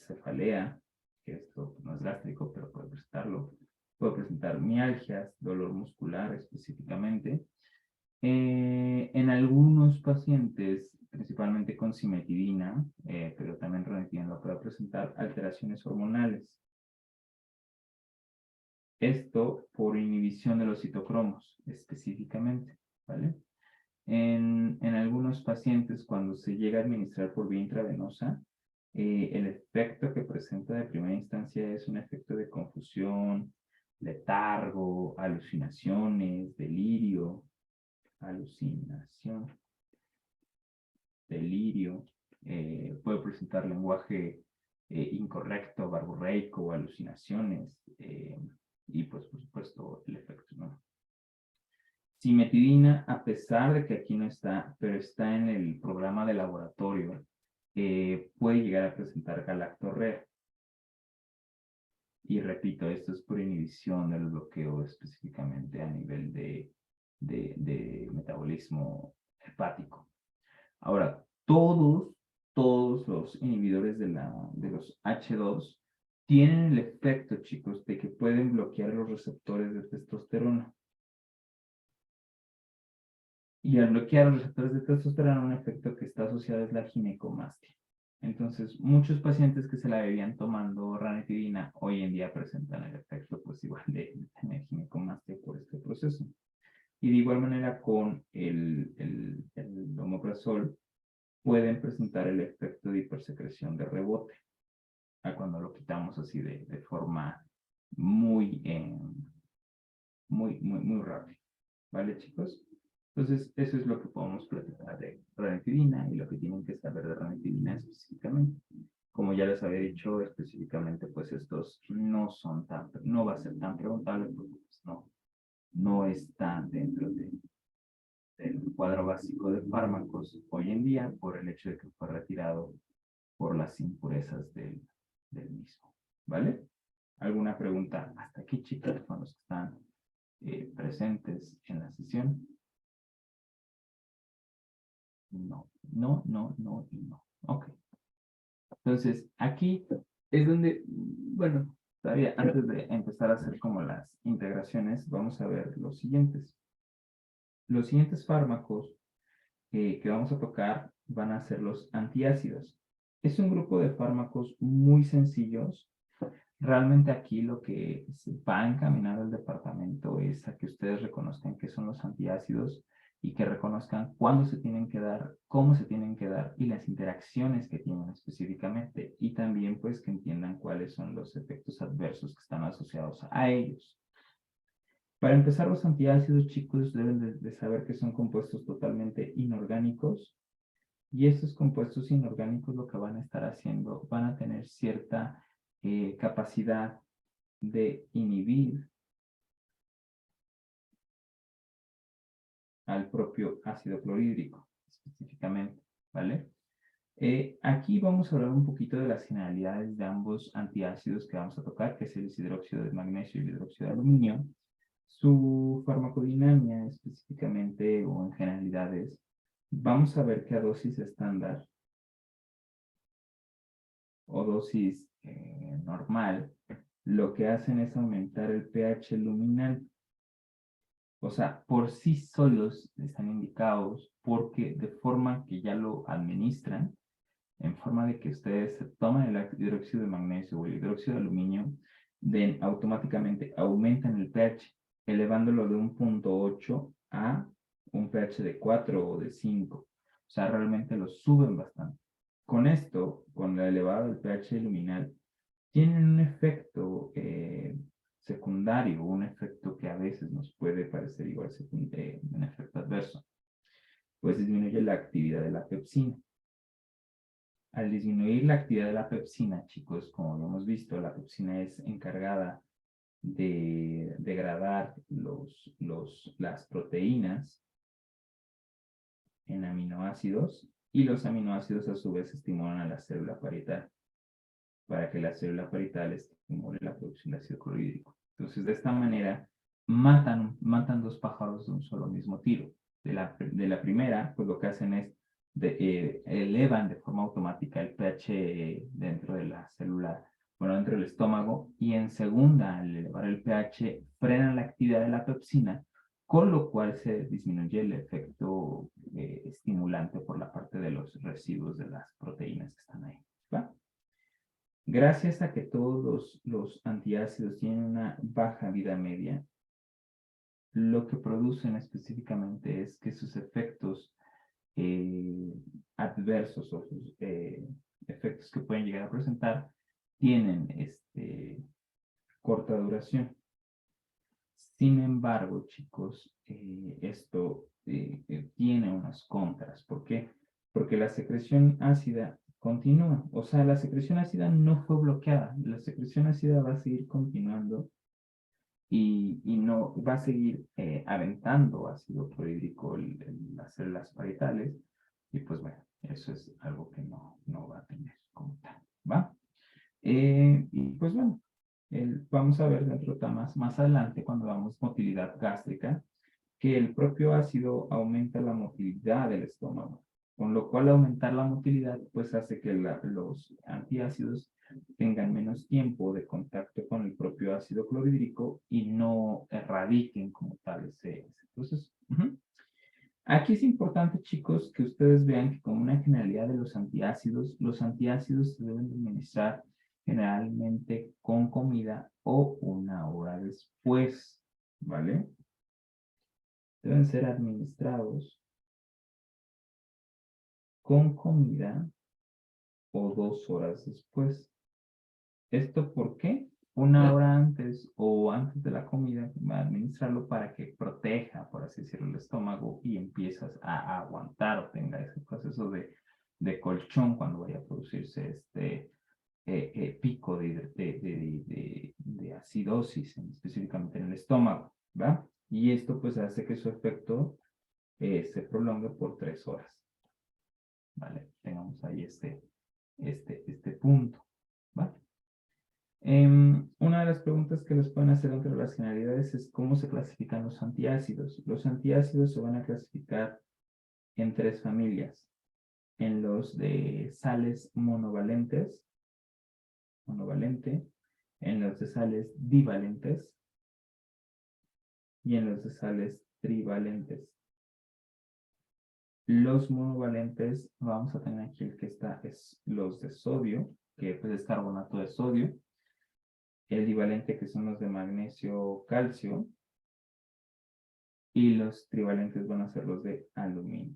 cefalea, que esto no es gástrico, pero puede presentarlo. Puede presentar mialgias, dolor muscular específicamente. En algunos pacientes, principalmente con cimetidina, pero también ranitidina, puede presentar alteraciones hormonales. Esto por inhibición de los citocromos, específicamente, ¿vale? En algunos pacientes, cuando se llega a administrar por vía intravenosa, el efecto que presenta de primera instancia es un efecto de confusión, letargo, alucinaciones, delirio, alucinación, delirio, puede presentar lenguaje incorrecto, barborreico, alucinaciones, y pues por supuesto el efecto, ¿no? Cimetidina, a pesar de que aquí no está, pero está en el programa de laboratorio, puede llegar a presentar galactorrea. Y repito, esto es por inhibición del bloqueo específicamente a nivel de metabolismo hepático. Ahora, todos los inhibidores de los H2 tienen el efecto, chicos, de que pueden bloquear los receptores de testosterona. Y al bloquear los receptores de testosterona, un efecto que está asociado es la ginecomastia. Entonces, muchos pacientes que se la veían tomando ranitidina hoy en día presentan el efecto, pues igual de tener ginecomastia por este proceso. Y de igual manera con el omeprazol pueden presentar el efecto de hipersecreción de rebote, a cuando lo quitamos así de forma muy rápida. ¿Vale, chicos? Entonces, eso es lo que podemos platicar de ranitidina y lo que tienen que saber de ranitidina específicamente. Como ya les había dicho, específicamente, pues estos no va a ser tan preguntable porque pues, no están dentro del cuadro básico de fármacos hoy en día por el hecho de que fue retirado por las impurezas del mismo. ¿Vale? ¿Alguna pregunta hasta aquí, chicas, con los que están presentes en la sesión? No, no, no, no y no. Ok. Entonces, aquí es donde, bueno, todavía antes de empezar a hacer como las integraciones, vamos a ver los siguientes. Los siguientes fármacos que vamos a tocar van a ser los antiácidos. Es un grupo de fármacos muy sencillos. Realmente aquí lo que va encaminado el departamento es a que ustedes reconozcan qué son los antiácidos y que reconozcan cuándo se tienen que dar, cómo se tienen que dar y las interacciones que tienen específicamente. Y también pues que entiendan cuáles son los efectos adversos que están asociados a ellos. Para empezar, los antiácidos, chicos, deben de saber que son compuestos totalmente inorgánicos. Y estos compuestos inorgánicos lo que van a estar haciendo, van a tener cierta capacidad de inhibir al propio ácido clorhídrico, específicamente, ¿vale? Aquí vamos a hablar un poquito de las generalidades de ambos antiácidos que vamos a tocar, que es el hidróxido de magnesio y el hidróxido de aluminio. Su farmacodinámica específicamente o en generalidades, vamos a ver que a dosis estándar o dosis normal, lo que hacen es aumentar el pH luminal. O sea, por sí solos están indicados porque de forma que ya lo administran, en forma de que ustedes toman el hidróxido de magnesio o el hidróxido de aluminio, automáticamente aumentan el pH, elevándolo de 1.8 a un pH de 4 o de 5. O sea, realmente lo suben bastante. Con esto, con la elevada del pH luminal, tienen un efecto secundario, un efecto que a veces nos puede parecer igual un efecto adverso, pues disminuye la actividad de la pepsina. Al disminuir la actividad de la pepsina, chicos, como lo hemos visto, la pepsina es encargada de degradar las proteínas en aminoácidos y los aminoácidos a su vez estimulan a la célula parietal para que la célula parietal estimule la producción de ácido clorhídrico. Entonces, de esta manera, matan dos pájaros de un solo mismo tiro. De la primera, pues lo que hacen es elevan de forma automática el pH dentro de la célula, bueno, dentro del estómago, y en segunda, al elevar el pH, frenan la actividad de la pepsina, con lo cual se disminuye el efecto estimulante por la parte de los residuos de las proteínas que están ahí. ¿Va? Gracias a que todos los antiácidos tienen una baja vida media, lo que producen específicamente es que sus efectos adversos o sus efectos que pueden llegar a presentar tienen corta duración. Sin embargo, chicos, esto tiene unas contras. ¿Por qué? Porque la secreción ácida continúa. O sea, la secreción ácida no fue bloqueada. La secreción ácida va a seguir continuando y no va a seguir aventando ácido clorhídrico en las células parietales. Y pues bueno, eso es algo que no va a tener como tal. ¿Va? Y pues bueno, vamos a ver dentro de más adelante, cuando damos motilidad gástrica, que el propio ácido aumenta la motilidad del estómago, con lo cual aumentar la motilidad pues hace que los antiácidos tengan menos tiempo de contacto con el propio ácido clorhídrico y no erradiquen como tal ese proceso. Aquí es importante, chicos, que ustedes vean que como una generalidad de los antiácidos se deben de administrar generalmente con comida o una hora después, ¿vale? Deben ser administrados con comida o 2 horas después. ¿Esto por qué? Una hora antes o antes de la comida, administrarlo para que proteja, por así decirlo, el estómago y empiezas a aguantar o tenga ese proceso de colchón cuando vaya a producirse este pico de acidosis, específicamente en el estómago, ¿va? Y esto pues hace que su efecto se prolongue por 3 horas, ¿vale? Tengamos ahí este punto, ¿va? Una de las preguntas que les pueden hacer entre las generalidades es cómo se clasifican los antiácidos. Los antiácidos se van a clasificar en 3 familias. En los de sales monovalente, en los de sales divalentes y en los de sales trivalentes. Los monovalentes, vamos a tener aquí el que está, es los de sodio, que pues es carbonato de sodio. El divalente, que son los de magnesio, calcio. Y los trivalentes van a ser los de aluminio.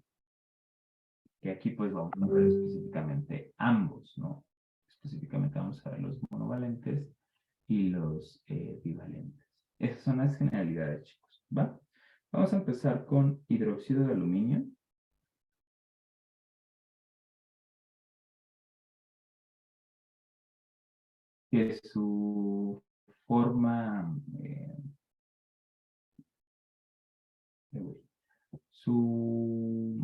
Que aquí pues vamos a ver específicamente ambos, ¿no? Específicamente vamos a ver los monovalentes y los bivalentes. Esas son las generalidades, chicos, ¿va? Vamos a empezar con hidróxido de aluminio. Que su forma, su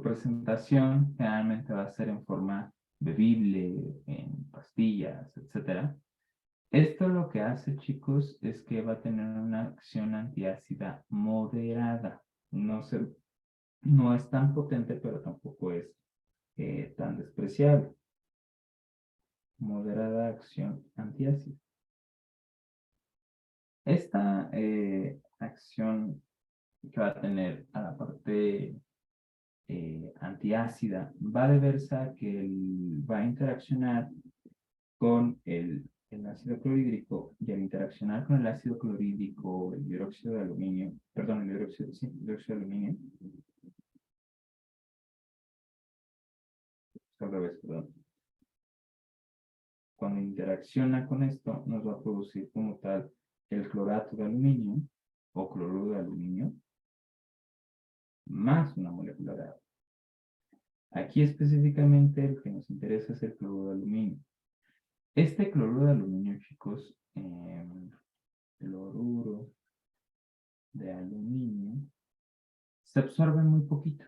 presentación generalmente va a ser en forma bebible, en pastillas, etcétera. Esto lo que hace, chicos, es que va a tener una acción antiácida moderada. No es tan potente, pero tampoco es tan despreciable. Moderada acción antiácida. Esta acción que va a tener a la parte antiácida va a deberse a que va a interaccionar con el ácido clorhídrico y al interaccionar con el ácido clorhídrico, el hidróxido de aluminio, perdón, el hidróxido de aluminio, al revés, perdón. Cuando interacciona con esto, nos va a producir como tal el clorato de aluminio o cloruro de aluminio más una molécula de agua. Aquí específicamente el que nos interesa es el cloruro de aluminio. Este cloruro de aluminio, chicos, cloruro de aluminio, se absorbe muy poquito.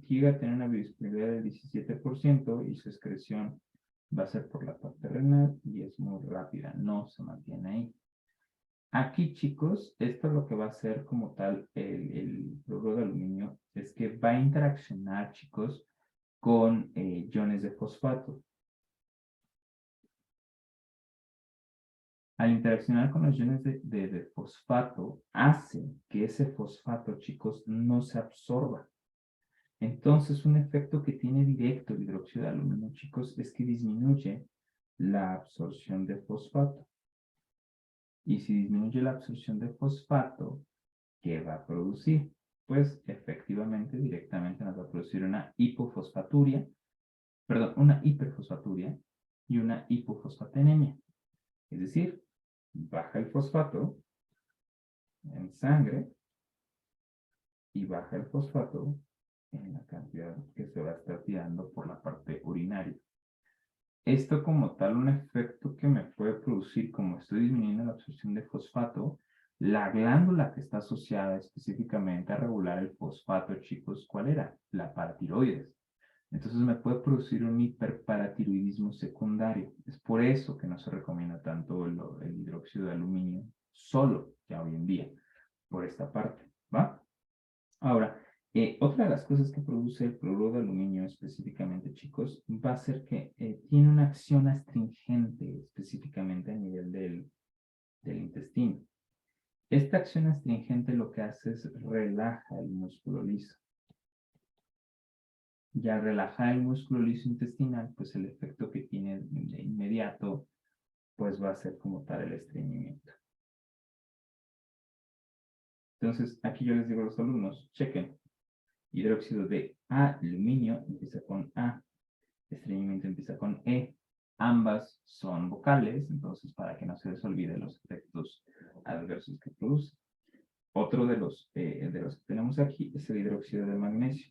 Llega a tener una biodisponibilidad del 17% y su excreción va a ser por la parte renal y es muy rápida, no se mantiene ahí. Aquí, chicos, esto lo que va a hacer como tal el cloruro de aluminio es que va a interaccionar, chicos, con iones de fosfato. Al interaccionar con los iones de fosfato, hace que ese fosfato, chicos, no se absorba. Entonces, un efecto que tiene directo el hidróxido de aluminio, chicos, es que disminuye la absorción de fosfato. Y si disminuye la absorción de fosfato, ¿qué va a producir? Pues efectivamente, directamente nos va a producir una hipofosfaturia, perdón, una hiperfosfaturia y una hipofosfatemia. Es decir, baja el fosfato, en sangre y baja el fosfato en la cantidad que se va a estar tirando por la parte urinaria. Esto como tal, un efecto que me puede producir, como estoy disminuyendo la absorción de fosfato, la glándula que está asociada específicamente a regular el fosfato, chicos, ¿cuál era? La paratiroides. Entonces me puede producir un hiperparatiroidismo secundario. Es por eso que no se recomienda tanto el hidróxido de aluminio solo, ya hoy en día, por esta parte, ¿va? Ahora, otra de las cosas que produce el cloruro de aluminio específicamente, chicos, va a ser que tiene una acción astringente específicamente a nivel del intestino. Esta acción astringente lo que hace es relaja el músculo liso. Y al relajar el músculo liso intestinal, pues el efecto que tiene de inmediato, pues va a ser como tal el estreñimiento. Entonces, aquí yo les digo a los alumnos, chequen, hidróxido de aluminio empieza con A, estreñimiento empieza con E, ambas son vocales, entonces para que no se les olvide los efectos adversos que produce. Otro de los que tenemos aquí es el hidróxido de magnesio.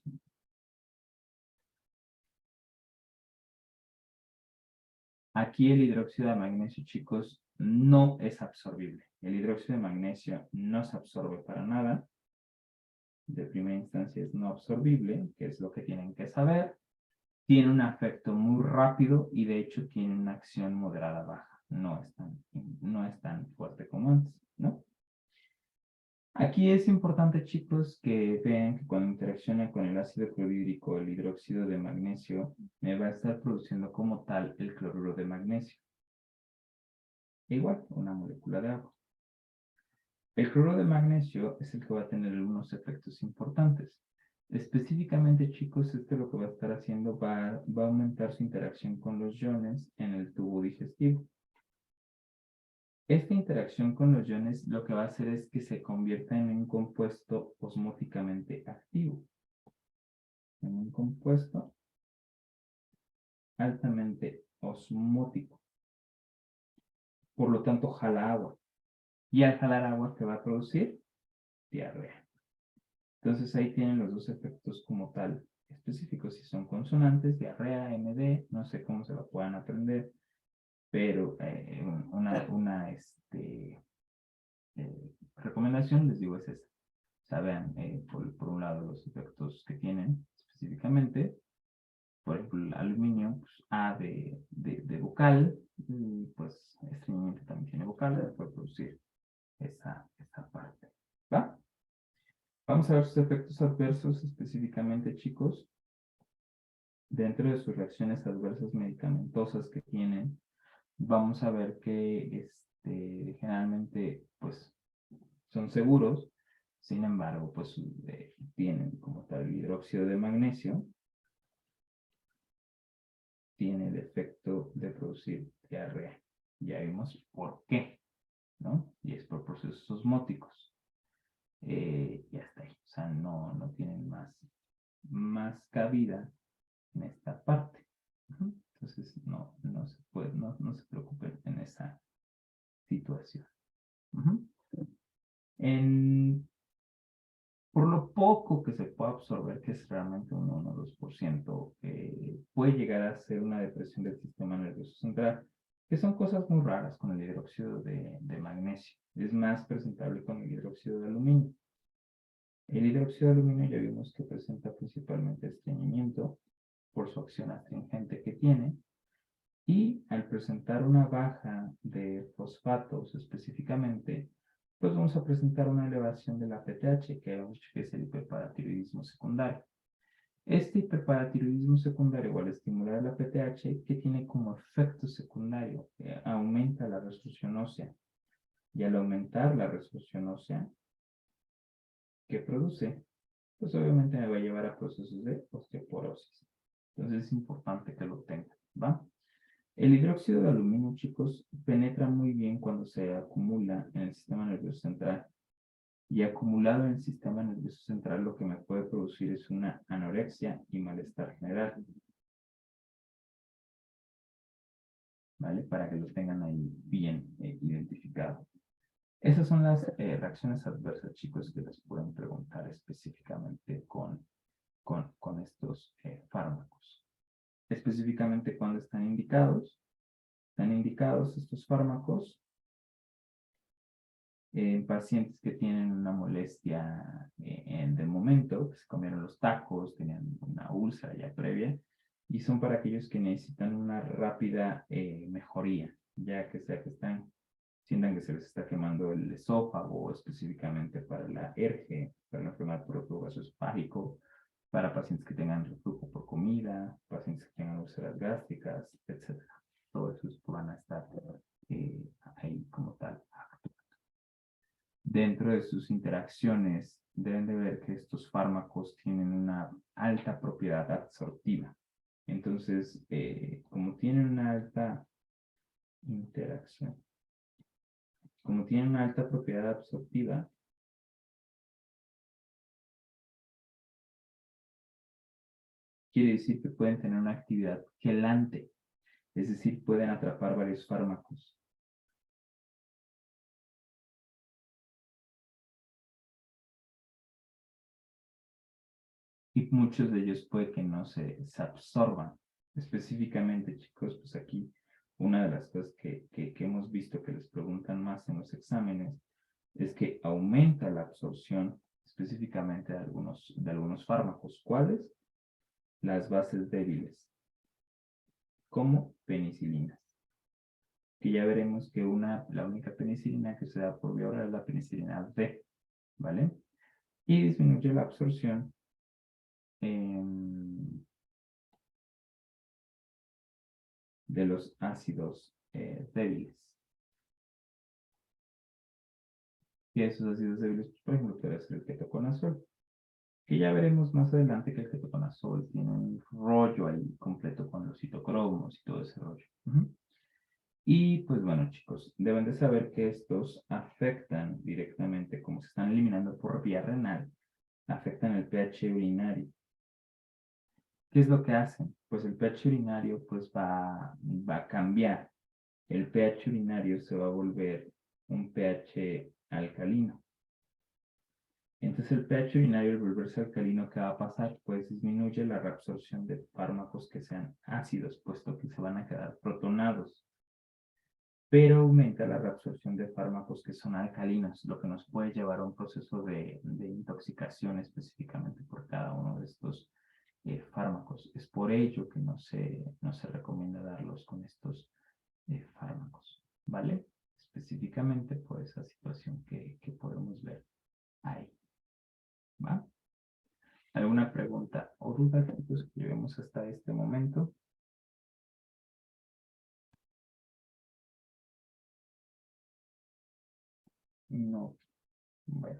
Aquí el hidróxido de magnesio, chicos, no es absorbible. El hidróxido de magnesio no se absorbe para nada. De primera instancia es no absorbible, que es lo que tienen que saber. Tiene un efecto muy rápido y de hecho tiene una acción moderada baja. No es tan fuerte como antes, ¿no? Aquí es importante, chicos, que vean que cuando interacciona con el ácido clorhídrico, el hidróxido de magnesio, me va a estar produciendo como tal el cloruro de magnesio. Igual, una molécula de agua. El cloruro de magnesio es el que va a tener unos efectos importantes. Específicamente, chicos, lo que va a estar haciendo va a aumentar su interacción con los iones en el tubo digestivo. Esta interacción con los iones lo que va a hacer es que se convierta en un compuesto osmóticamente activo. En un compuesto altamente osmótico. Por lo tanto, jala agua. Y al jalar agua, ¿qué va a producir? Diarrea. Entonces ahí tienen los dos efectos como tal específicos. Si son consonantes, diarrea, MD, no sé cómo se lo puedan aprender, pero recomendación les digo es esta. O sea, vean, por un lado los efectos que tienen específicamente, por ejemplo, el aluminio, pues, A de vocal, y pues estreñimiento también tiene vocal, puede producir esa parte. ¿Va? Vamos a ver sus efectos adversos específicamente, chicos. Dentro de sus reacciones adversas medicamentosas que tienen, vamos a ver que generalmente pues son seguros, sin embargo, pues tienen como tal el hidróxido de magnesio, tiene el efecto de producir diarrea. Ya vimos por qué, ¿no? Y es por procesos osmóticos. Y hasta ahí. O sea, no tienen más cabida en esta parte. Entonces, no se preocupen en esa situación. Por lo poco que se puede absorber, que es realmente un 1 o 2%, puede llegar a ser una depresión del sistema nervioso central, que son cosas muy raras con el hidróxido de magnesio. Es más presentable con el hidróxido de aluminio. El hidróxido de aluminio ya vimos que presenta principalmente estreñimiento por su acción astringente que tiene, y al presentar una baja de fosfatos específicamente, pues vamos a presentar una elevación de la PTH, que hemos dicho que es el hiperparatiroidismo secundario. Este hiperparatiroidismo secundario, al estimular la PTH, que tiene como efecto secundario, aumenta la resolución ósea. Y al aumentar la resolución ósea, ¿qué produce? Pues obviamente me va a llevar a procesos de osteoporosis. Entonces es importante que lo tengan, ¿va? El hidróxido de aluminio, chicos, penetra muy bien cuando se acumula en el sistema nervioso central. Y acumulado en el sistema nervioso central, lo que me puede producir es una anorexia y malestar general. ¿Vale? Para que lo tengan ahí bien identificado. Esas son las reacciones adversas, chicos, que les pueden preguntar específicamente con estos fármacos. Específicamente cuando están indicados estos fármacos en pacientes que tienen una molestia del momento, que se comieron los tacos, tenían una úlcera ya previa, y son para aquellos que necesitan una rápida mejoría, ya que sea que sientan que se les está quemando el esófago, específicamente para la ERGE, para la enfermedad por reflujo gastroesofágico, para pacientes que tengan reflujo por comida, pacientes que tengan úlceras gástricas, etc. Todos esos van a estar ahí como tal. Dentro de sus interacciones, deben de ver que estos fármacos tienen una alta propiedad absortiva. Entonces, como tienen una alta interacción, como tienen una alta propiedad absortiva, quiere decir que pueden tener una actividad quelante, es decir, pueden atrapar varios fármacos. Y muchos de ellos puede que no se absorban. Específicamente, chicos, pues aquí una de las cosas que hemos visto que les preguntan más en los exámenes es que aumenta la absorción específicamente de algunos fármacos. ¿Cuáles? Las bases débiles, como penicilinas. Que ya veremos que la única penicilina que se da por vía oral es la penicilina D, ¿vale? Y disminuye la absorción de los ácidos débiles. Y esos ácidos débiles, pues, por ejemplo, puede ser el ketoconazol, que ya veremos más adelante que el ketoconazol tiene un rollo ahí completo con los citocromos y todo ese rollo. Y pues bueno, chicos, deben de saber que estos afectan directamente, como se están eliminando por vía renal, afectan el pH urinario. ¿Qué es lo que hacen? Pues el pH urinario pues va a cambiar. El pH urinario se va a volver un pH alcalino. Entonces el pH urinario al volverse alcalino, ¿qué va a pasar? Pues disminuye la reabsorción de fármacos que sean ácidos, puesto que se van a quedar protonados. Pero aumenta la reabsorción de fármacos que son alcalinos, lo que nos puede llevar a un proceso de intoxicación específicamente por cada uno de estos fármacos. Es por ello que no se recomienda darlos con estos fármacos, ¿vale? Específicamente por esa situación que podemos ver ahí, ¿va? ¿Alguna pregunta o duda que lleguemos hasta este momento? No. Bueno.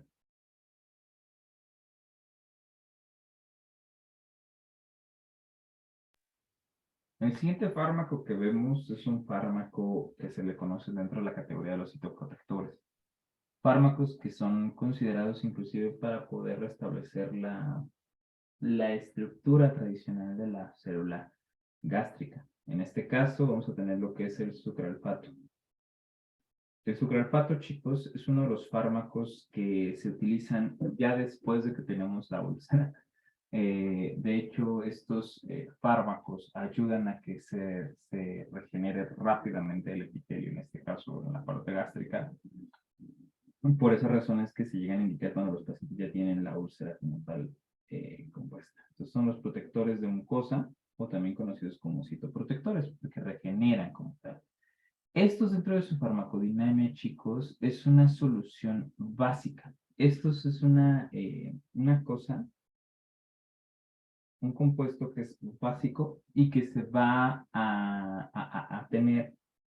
El siguiente fármaco que vemos es un fármaco que se le conoce dentro de la categoría de los citoprotectores. Fármacos que son considerados inclusive para poder restablecer la estructura tradicional de la célula gástrica. En este caso vamos a tener lo que es el sucralfato. El sucralfato, chicos, es uno de los fármacos que se utilizan ya después de que tenemos la úlcera. De hecho, estos fármacos ayudan a que se regenere rápidamente el epitelio, en este caso en la parte gástrica. Por esas razones que se llegan a indicar cuando los pacientes ya tienen la úlcera como tal compuesta. Estos son los protectores de mucosa, o también conocidos como citoprotectores, porque regeneran como tal. Estos dentro de su farmacodinamia, chicos, es una solución básica. Estos es una cosa, un compuesto que es básico y que se va a tener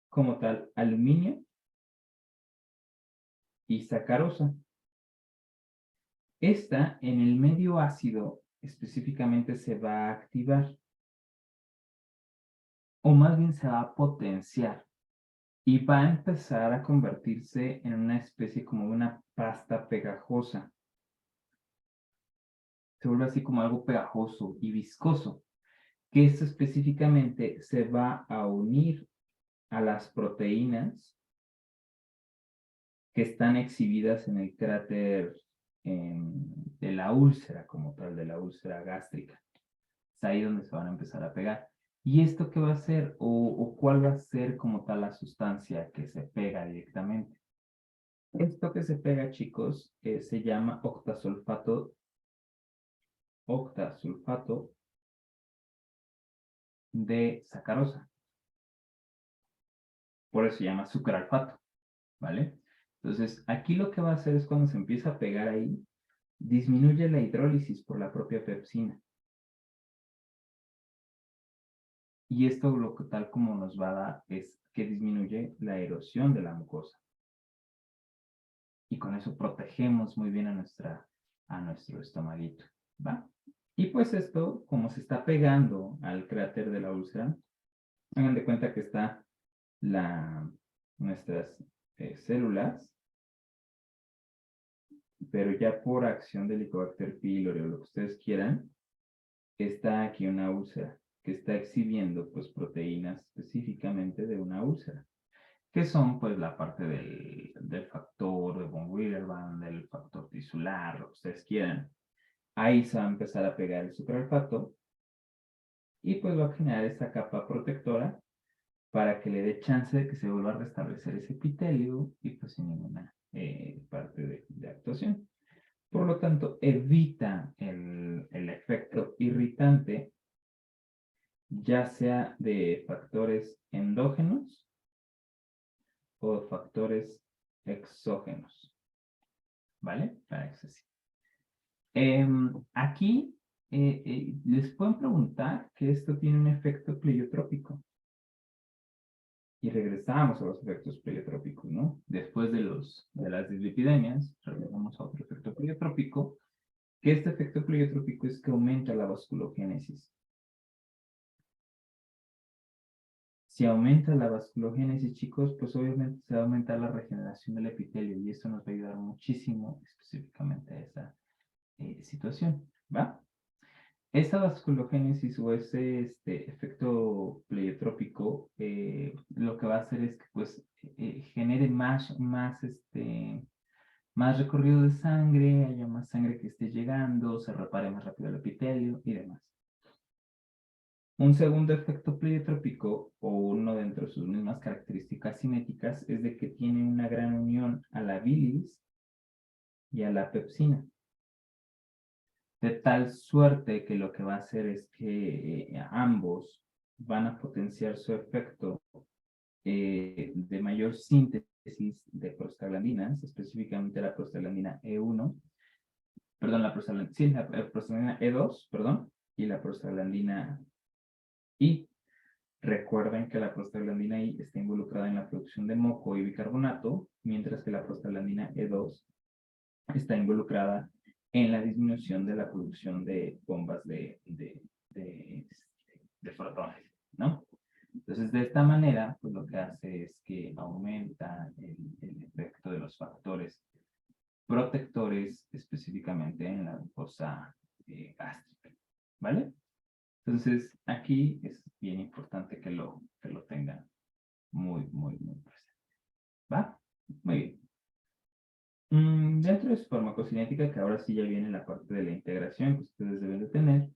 como tal aluminio y sacarosa. Esta en el medio ácido específicamente se va a activar, o más bien se va a potenciar y va a empezar a convertirse en una especie como una pasta pegajosa. Se vuelve así como algo pegajoso y viscoso, que esto específicamente se va a unir a las proteínas que están exhibidas en el cráter de la úlcera, como tal, de la úlcera gástrica. Es ahí donde se van a empezar a pegar. ¿Y esto qué va a ser? ¿O cuál va a ser como tal la sustancia que se pega directamente? Esto que se pega, chicos, se llama octasulfato de sacarosa. Por eso se llama sucralfato, ¿vale? Entonces, aquí lo que va a hacer es cuando se empieza a pegar ahí, disminuye la hidrólisis por la propia pepsina. Y esto lo que tal como nos va a dar es que disminuye la erosión de la mucosa. Y con eso protegemos muy bien a nuestro estomaguito, ¿va? Y pues esto, como se está pegando al cráter de la úlcera, hagan de cuenta que está nuestras células, pero ya por acción del Helicobacter pylori o lo que ustedes quieran, está aquí una úlcera que está exhibiendo pues proteínas específicamente de una úlcera, que son pues la parte del factor de von Willebrand, del factor tisular, lo que ustedes quieran. Ahí se va a empezar a pegar el sucralfato y pues va a generar esta capa protectora para que le dé chance de que se vuelva a restablecer ese epitelio y pues sin ninguna parte de actuación. Por lo tanto, evita el efecto irritante, ya sea de factores endógenos o factores exógenos, ¿vale? Para que se aquí les pueden preguntar que esto tiene un efecto pleiotrópico. Y regresamos a los efectos pleiotrópicos, ¿no? Después de las dislipidemias, regresamos a otro efecto pleiotrópico, que este efecto pleiotrópico es que aumenta la vasculogénesis. Si aumenta la vasculogénesis, chicos, pues obviamente se va a aumentar la regeneración del epitelio y esto nos va a ayudar muchísimo específicamente a esa situación, ¿va? Esa vasculogénesis o ese efecto pleiotrópico lo que va a hacer es que pues genere más recorrido de sangre, haya más sangre que esté llegando, se repare más rápido el epitelio y demás. Un segundo efecto pleiotrópico, o uno dentro de sus mismas características cinéticas, es de que tiene una gran unión a la bilis y a la pepsina. De tal suerte que lo que va a hacer es que ambos van a potenciar su efecto de mayor síntesis de prostaglandinas, específicamente la prostaglandina E1, perdón, la prostaglandina E2, perdón, y la prostaglandina I. Recuerden que la prostaglandina I está involucrada en la producción de moco y bicarbonato, mientras que la prostaglandina E2 está involucrada en la disminución de la producción de bombas de fotones, ¿no? Entonces, de esta manera, pues lo que hace es que aumenta el efecto de los factores protectores específicamente en la mucosa gástrica, ¿vale? Entonces, aquí es bien importante que lo tengan muy, muy, muy presente. ¿Va? Muy bien. Dentro de su farmacocinética, que ahora sí ya viene la parte de la integración que ustedes deben de tener,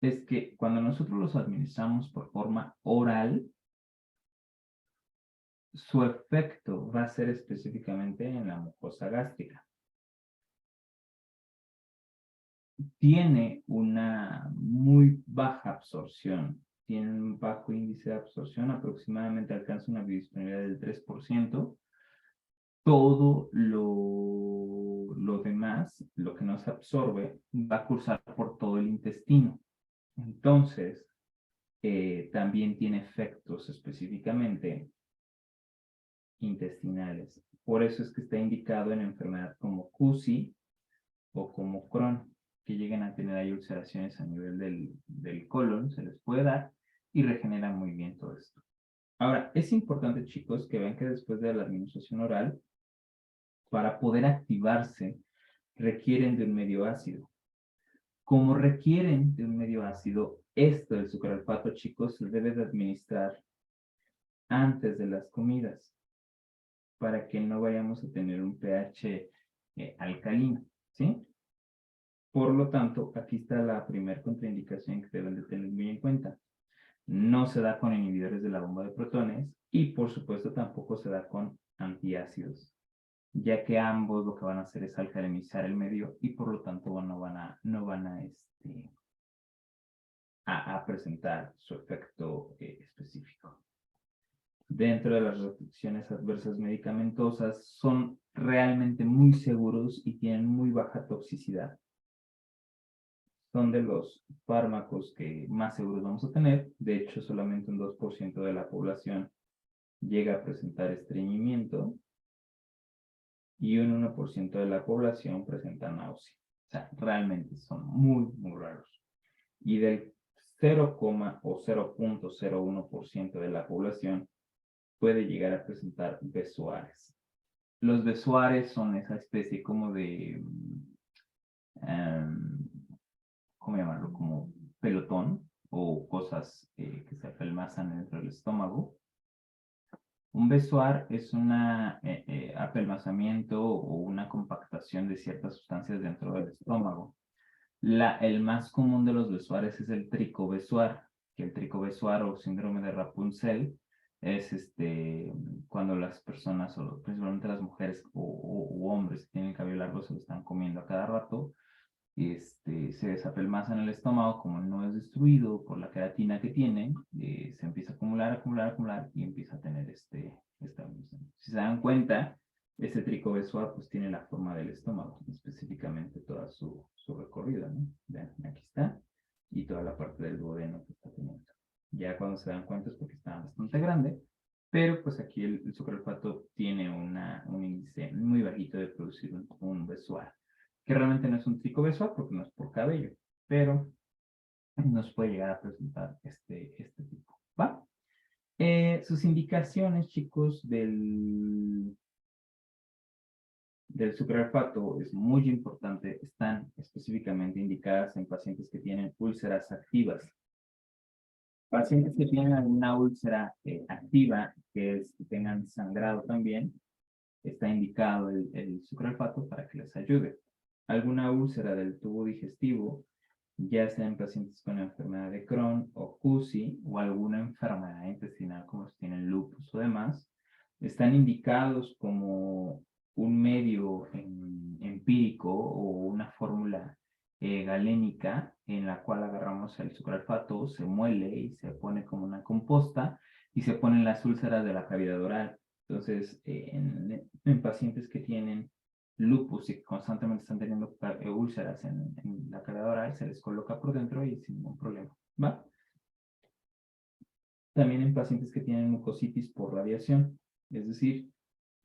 es que cuando nosotros los administramos por forma oral, su efecto va a ser específicamente en la mucosa gástrica. Tiene una muy baja absorción, tiene un bajo índice de absorción, aproximadamente alcanza una biodisponibilidad del 3%. Todo lo demás, lo que no se absorbe, va a cursar por todo el intestino. Entonces, también tiene efectos específicamente intestinales. Por eso es que está indicado en enfermedad como CUSI o como Crohn, que lleguen a tener ahí ulceraciones a nivel del colon, se les puede dar y regenera muy bien todo esto. Ahora, es importante, chicos, que vean que después de la administración oral, para poder activarse, requieren de un medio ácido. Como requieren de un medio ácido, esto del sucralfato, chicos, se debe de administrar antes de las comidas. para que no vayamos a tener un pH alcalino, ¿sí? Por lo tanto, aquí está la primera contraindicación que deben de tener muy en cuenta. No se da con inhibidores de la bomba de protones y, por supuesto, tampoco se da con antiácidos, ya que ambos lo que van a hacer es alcalinizar el medio y, por lo tanto, no van a presentar su efecto específico. Dentro de las reacciones adversas medicamentosas son realmente muy seguros y tienen muy baja toxicidad. Son de los fármacos que más seguros vamos a tener. De hecho, solamente un 2% de la población llega a presentar estreñimiento y un 1% de la población presenta náusea. O sea, realmente son muy, muy raros. Y del 0, o 0.01% de la población puede llegar a presentar besoares. Los besoares son esa especie como de, ¿cómo llamarlo? Como pelotón o cosas que se apelmazan dentro del estómago. Un besoar es un apelmazamiento o una compactación de ciertas sustancias dentro del estómago. El más común de los besoares es el tricobesoar, que el tricobesoar o síndrome de Rapunzel es cuando las personas, o principalmente las mujeres o hombres que tienen el cabello largo, se lo están comiendo a cada rato, se desapelmaza en el estómago, como no es destruido por la queratina que tiene, se empieza a acumular y empieza a tener esta. Si se dan cuenta, este tricobesoar pues tiene la forma del estómago, específicamente toda su recorrido, ¿no? Vean, aquí está, y toda la parte del duodeno que está teniendo. Ya cuando se dan cuenta es porque está bastante grande, pero pues aquí el sucralfato tiene un índice muy bajito de producir un besoar, que realmente no es un tricobesoar porque no es por cabello, pero nos puede llegar a presentar este tipo, ¿va? Sus indicaciones, chicos, del sucralfato es muy importante. Están específicamente indicadas en pacientes que tienen úlceras activas. Pacientes que tienen alguna úlcera activa, que tengan sangrado también, está indicado el sucralfato para que les ayude. Alguna úlcera del tubo digestivo, ya sea en pacientes con enfermedad de Crohn o CUSI o alguna enfermedad intestinal como si tienen lupus o demás, están indicados como un medio empírico o una fórmula galénica en la cual agarramos el sucralfato, se muele y se pone como una composta y se ponen las úlceras de la cavidad oral. Entonces, en pacientes que tienen lupus y que constantemente están teniendo úlceras en la cavidad oral, se les coloca por dentro y sin ningún problema, ¿va? También en pacientes que tienen mucositis por radiación, es decir,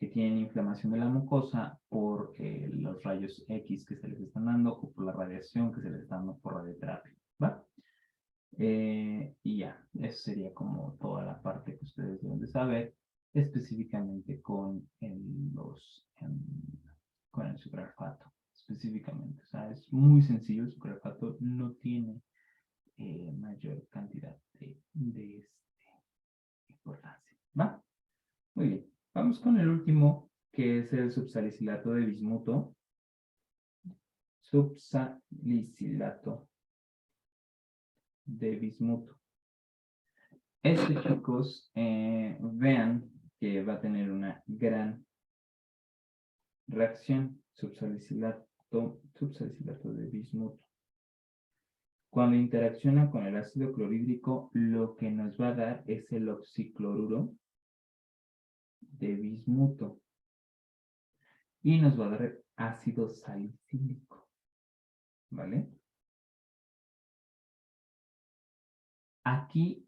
que tienen inflamación de la mucosa por los rayos X que se les están dando o por la radiación que se les está dando por radioterapia, ¿va? Y ya, eso sería como toda la parte que ustedes deben de saber, específicamente con con el sucralfato, específicamente. O sea, es muy sencillo, el sucralfato no tiene mayor cantidad de importancia, ¿va? Muy bien, vamos con el último, que es el subsalicilato de bismuto. Subsalicilato de bismuto. Chicos, vean que va a tener una gran reacción, subsalicilato de bismuto. Cuando interacciona con el ácido clorhídrico, lo que nos va a dar es el oxicloruro de bismuto y nos va a dar ácido salicílico, ¿vale? Aquí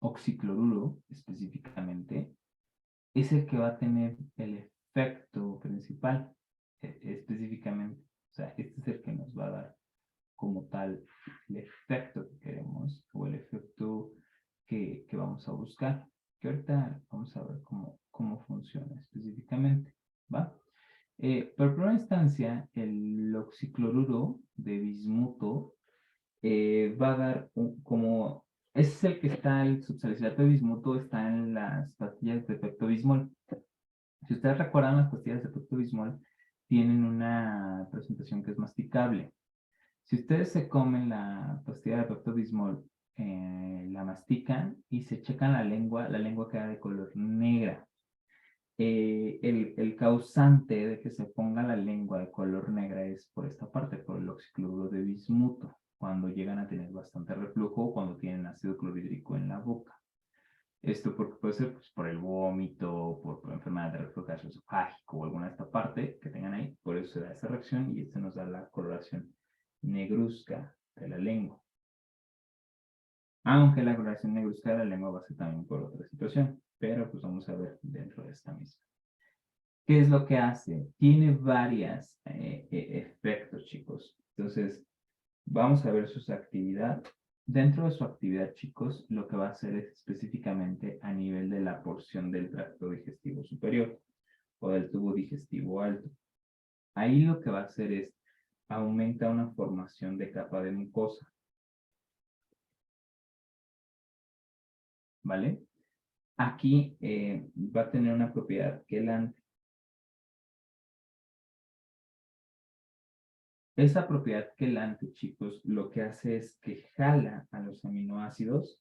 oxicloruro específicamente es el que va a tener el efecto principal específicamente. O sea, este es el que nos va a dar como tal el efecto que queremos o el efecto que vamos a buscar. Que ahorita vamos a ver cómo funciona específicamente, ¿va? Por primera instancia, el oxicloruro de bismuto va a dar como Ese es el que está, el subsalicilato de bismuto está en las pastillas de Pepto-Bismol. Si ustedes recuerdan, las pastillas de Pepto-Bismol tienen una presentación que es masticable. Si ustedes se comen la pastilla de Pepto-Bismol, la mastican y se checan la lengua queda de color negra. El causante de que se ponga la lengua de color negra es por esta parte, por el oxicloruro de bismuto, cuando llegan a tener bastante reflujo o cuando tienen ácido clorhídrico en la boca. Esto porque puede ser pues, por el vómito, por enfermedad de reflujo gastroesofágico o alguna de esta parte que tengan ahí, por eso se da esa reacción y esto nos da la coloración negruzca de la lengua. Aunque la coloración negruzca de la lengua va a ser también por otra situación, pero pues vamos a ver dentro de esta misma. ¿Qué es lo que hace? Tiene varios efectos, chicos. Entonces, vamos a ver su actividad. Dentro de su actividad, chicos, lo que va a hacer es específicamente a nivel de la porción del tracto digestivo superior o del tubo digestivo alto. Ahí lo que va a hacer es aumenta una formación de capa de mucosa. ¿Vale? Aquí va a tener una propiedad quelante. Esa propiedad quelante, chicos, lo que hace es que jala a los aminoácidos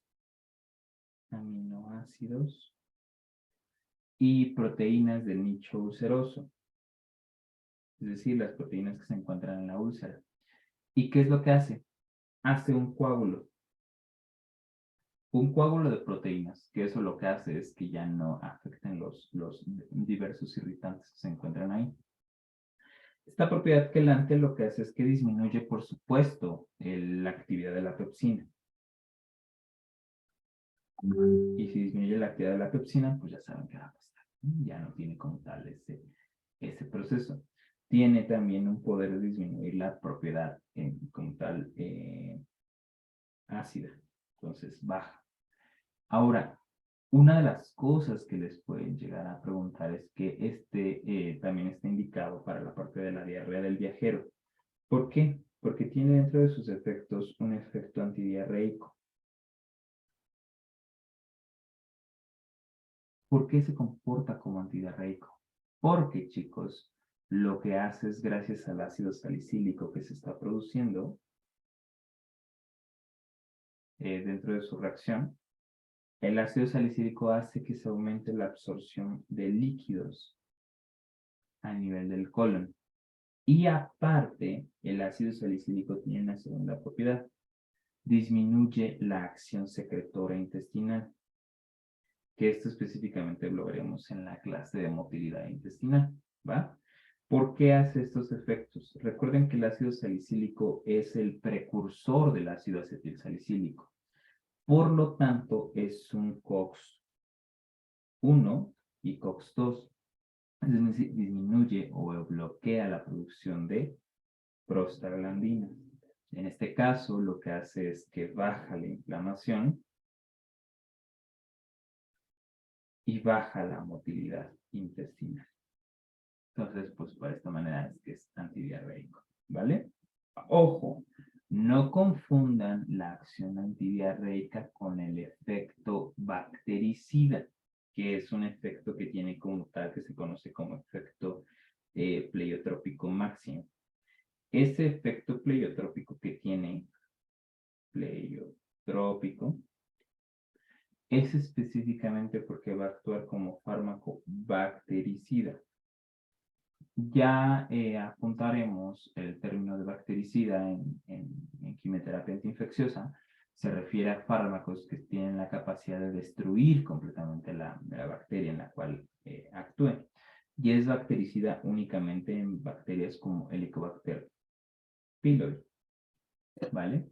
y proteínas del nicho ulceroso, es decir, las proteínas que se encuentran en la úlcera. ¿Y qué es lo que hace? Hace un coágulo de proteínas, que eso lo que hace es que ya no afecten los diversos irritantes que se encuentran ahí. Esta propiedad quelante lo que hace es que disminuye, por supuesto, la actividad de la pepsina. Y si disminuye la actividad de la pepsina, pues ya saben qué va a pasar. Ya no tiene como tal ese proceso. Tiene también un poder de disminuir la propiedad como tal ácida. Entonces baja. Ahora, una de las cosas que les pueden llegar a preguntar es que también está indicado para la parte de la diarrea del viajero. ¿Por qué? Porque tiene dentro de sus efectos un efecto antidiarreico. ¿Por qué se comporta como antidiarreico? Porque, chicos, lo que hace es gracias al ácido salicílico que se está produciendo dentro de su reacción, el ácido salicílico hace que se aumente la absorción de líquidos a nivel del colon. Y aparte, el ácido salicílico tiene una segunda propiedad. Disminuye la acción secretora intestinal, que esto específicamente lo veremos en la clase de motilidad intestinal, ¿va? ¿Por qué hace estos efectos? Recuerden que el ácido salicílico es el precursor del ácido acetilsalicílico. Por lo tanto, es un COX-1 y COX-2. Es decir, disminuye o bloquea la producción de prostaglandinas. En este caso, lo que hace es que baja la inflamación y baja la motilidad intestinal. Entonces, pues, por esta manera es que es antidiarreico, ¿vale? Ojo, no confundan la acción antidiarreica con el efecto bactericida, que es un efecto que tiene como tal, que se conoce como efecto pleiotrópico máximo. Ese efecto pleiotrópico que tiene pleiotrópico es específicamente porque va a actuar como fármaco bactericida. Ya apuntaremos el término de bactericida en quimioterapia antiinfecciosa. Se refiere a fármacos que tienen la capacidad de destruir completamente la bacteria en la cual actúen. Y es bactericida únicamente en bacterias como Helicobacter pylori. ¿Vale?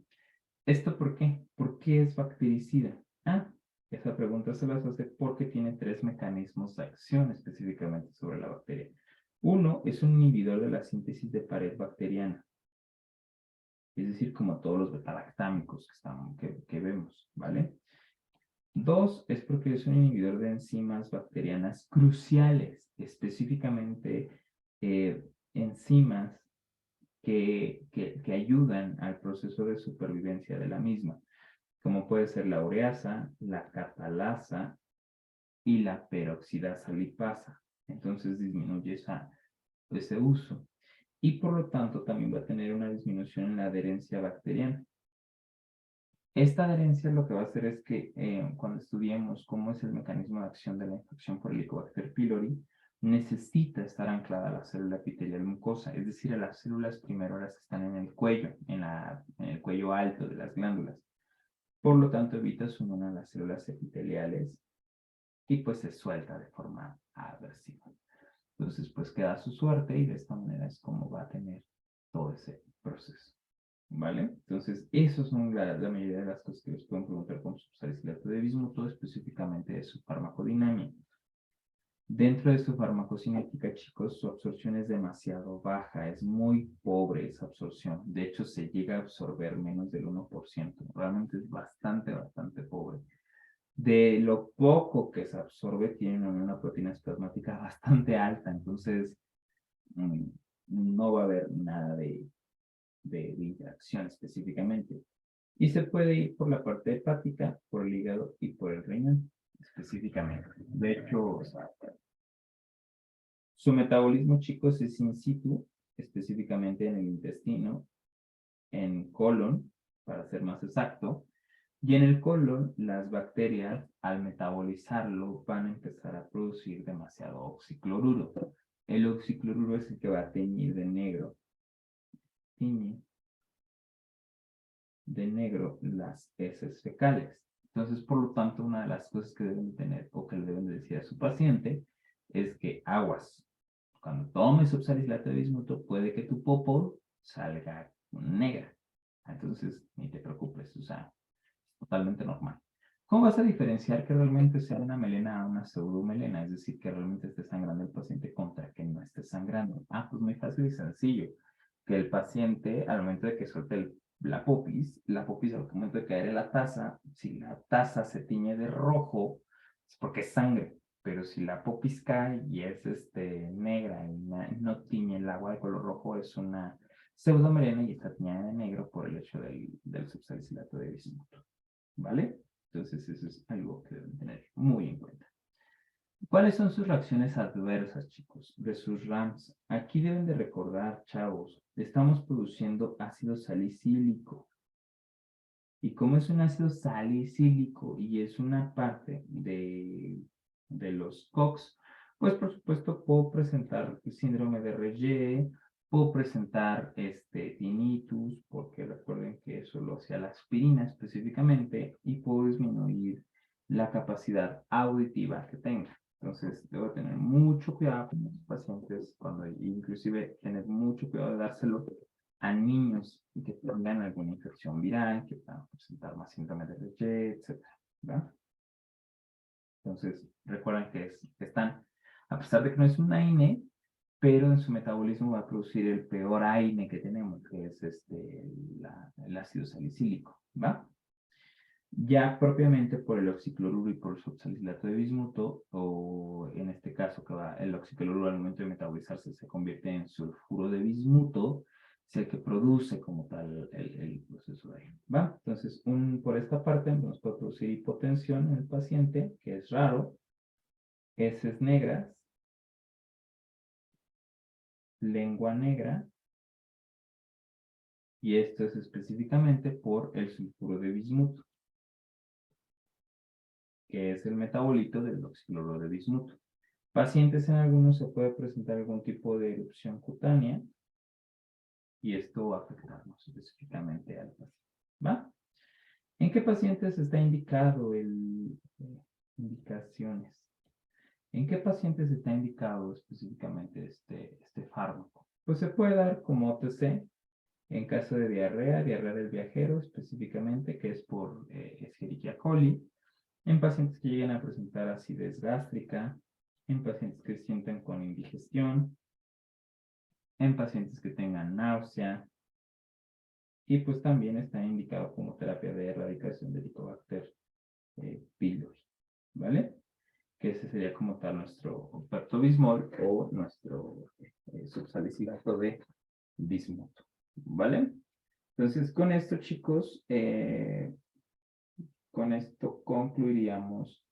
¿Esto por qué? ¿Por qué es bactericida? Esa pregunta se las hace porque tiene tres mecanismos de acción específicamente sobre la bacteria. Uno es un inhibidor de la síntesis de pared bacteriana, es decir, como todos los betalactámicos que vemos, ¿vale? Dos es porque es un inhibidor de enzimas bacterianas cruciales, específicamente enzimas que ayudan al proceso de supervivencia de la misma, como puede ser la ureasa, la catalasa y la peroxidasa lipasa. Entonces disminuye ese uso. Y por lo tanto también va a tener una disminución en la adherencia bacteriana. Esta adherencia lo que va a hacer es que cuando estudiemos cómo es el mecanismo de acción de la infección por Helicobacter pylori, necesita estar anclada a la célula epitelial mucosa, es decir, a las células primero las que están en el cuello, en el cuello alto de las glándulas. Por lo tanto, evita su unión a las células epiteliales y pues se suelta de forma aversiva. Entonces, pues queda a su suerte y de esta manera es como va a tener todo ese proceso. ¿Vale? Entonces, esos son la mayoría de las cosas que les pueden preguntar con subsalicilato de bismuto, específicamente de su farmacodinámica. Dentro de su farmacocinética, chicos, su absorción es demasiado baja, es muy pobre esa absorción. De hecho, se llega a absorber menos del 1%. Realmente es bastante, bastante pobre. De lo poco que se absorbe, tiene una proteína esplasmática bastante alta, entonces no va a haber nada de interacción específicamente. Y se puede ir por la parte hepática, por el hígado y por el riñón específicamente. De hecho, su metabolismo, chicos, es in situ, específicamente en el intestino, en colon, para ser más exacto. Y en el colon, las bacterias, al metabolizarlo, van a empezar a producir demasiado oxicloruro. El oxicloruro es el que va a teñir de negro. Tiñe de negro las heces fecales. Entonces, por lo tanto, una de las cosas que deben tener o que le deben decir a su paciente es que aguas. Cuando tomes oxalislato de bismuto, puede que tu popo salga negra. Entonces, ni te preocupes, o sea, es totalmente normal. ¿Cómo vas a diferenciar que realmente sea una melena a una pseudomelena? Es decir, que realmente esté sangrando el paciente contra que no esté sangrando. Pues muy fácil y sencillo. Que el paciente, al momento de que suelte la popis al momento de caer en la taza, si la taza se tiñe de rojo, es porque es sangre. Pero si la popis cae y es negra y no tiñe el agua de color rojo, es una pseudomelena y está tiñada de negro por el hecho del subsalicilato de bismuto. ¿Vale? Entonces eso es algo que deben tener muy en cuenta. ¿Cuáles son sus reacciones adversas, chicos, de sus RAMs? Aquí deben de recordar, chavos, estamos produciendo ácido salicílico. Y como es un ácido salicílico y es una parte de los COX, pues por supuesto puedo presentar el síndrome de Reye, puedo presentar tinnitus, porque recuerden que eso lo hacía la aspirina específicamente, y puedo disminuir la capacidad auditiva que tenga. Entonces, debo tener mucho cuidado con los pacientes, inclusive tener mucho cuidado de dárselo a niños que tengan alguna infección viral, que puedan presentar más síndrome de Reye, etc. ¿verdad? Entonces, recuerden que están, a pesar de que no es un AINE, pero en su metabolismo va a producir el peor AINE que tenemos, que es el ácido salicílico, ¿va? Ya propiamente por el oxicloruro y por el oxalislato de bismuto, o en este caso que el oxicloruro al momento de metabolizarse se convierte en sulfuro de bismuto, es el que produce como tal el proceso de ahí, ¿va? Entonces, por esta parte nos puede producir hipotensión en el paciente, que es raro, heces negras, lengua negra, y esto es específicamente por el sulfuro de bismuto, que es el metabolito del oxicloruro de bismuto. Pacientes en algunos se puede presentar algún tipo de erupción cutánea y esto va a afectarnos específicamente al paciente, ¿va? ¿En qué pacientes está indicado indicaciones? ¿En qué pacientes está indicado específicamente este fármaco? Pues se puede dar como OTC en caso de diarrea del viajero específicamente, que es por Escherichia coli, en pacientes que lleguen a presentar acidez gástrica, en pacientes que se sientan con indigestión, en pacientes que tengan náusea, y pues también está indicado como terapia de erradicación de Helicobacter pylori, ¿vale? Que ese sería como tal nuestro pepto-bismol o nuestro subsalicilato de bismuto, ¿vale? Entonces, con esto, chicos, con esto concluiríamos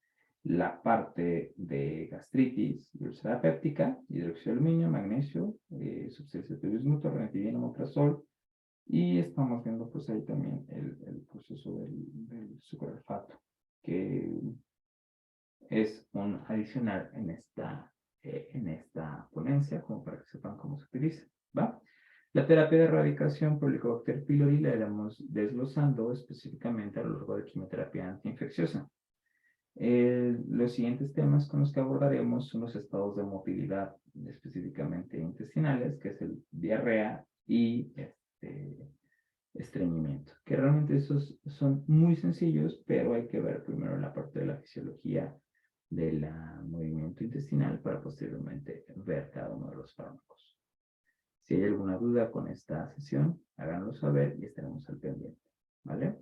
la parte de gastritis y úlcera péptica, hidróxido de aluminio, magnesio, substancias bismuto, ranitidina, omeprazol, y estamos viendo pues ahí también el proceso del sucralfato, que es un adicional en esta ponencia, como para que sepan cómo se utiliza, ¿va? La terapia de erradicación por Helicobacter pylori la iremos desglosando específicamente a lo largo de quimioterapia antiinfecciosa. Los siguientes temas con los que abordaremos son los estados de motilidad, específicamente intestinales, que es el diarrea y estreñimiento, que realmente esos son muy sencillos, pero hay que ver primero la parte de la fisiología del movimiento intestinal para posteriormente ver cada uno de los fármacos. Si hay alguna duda con esta sesión, háganlo saber y estaremos al pendiente, ¿vale?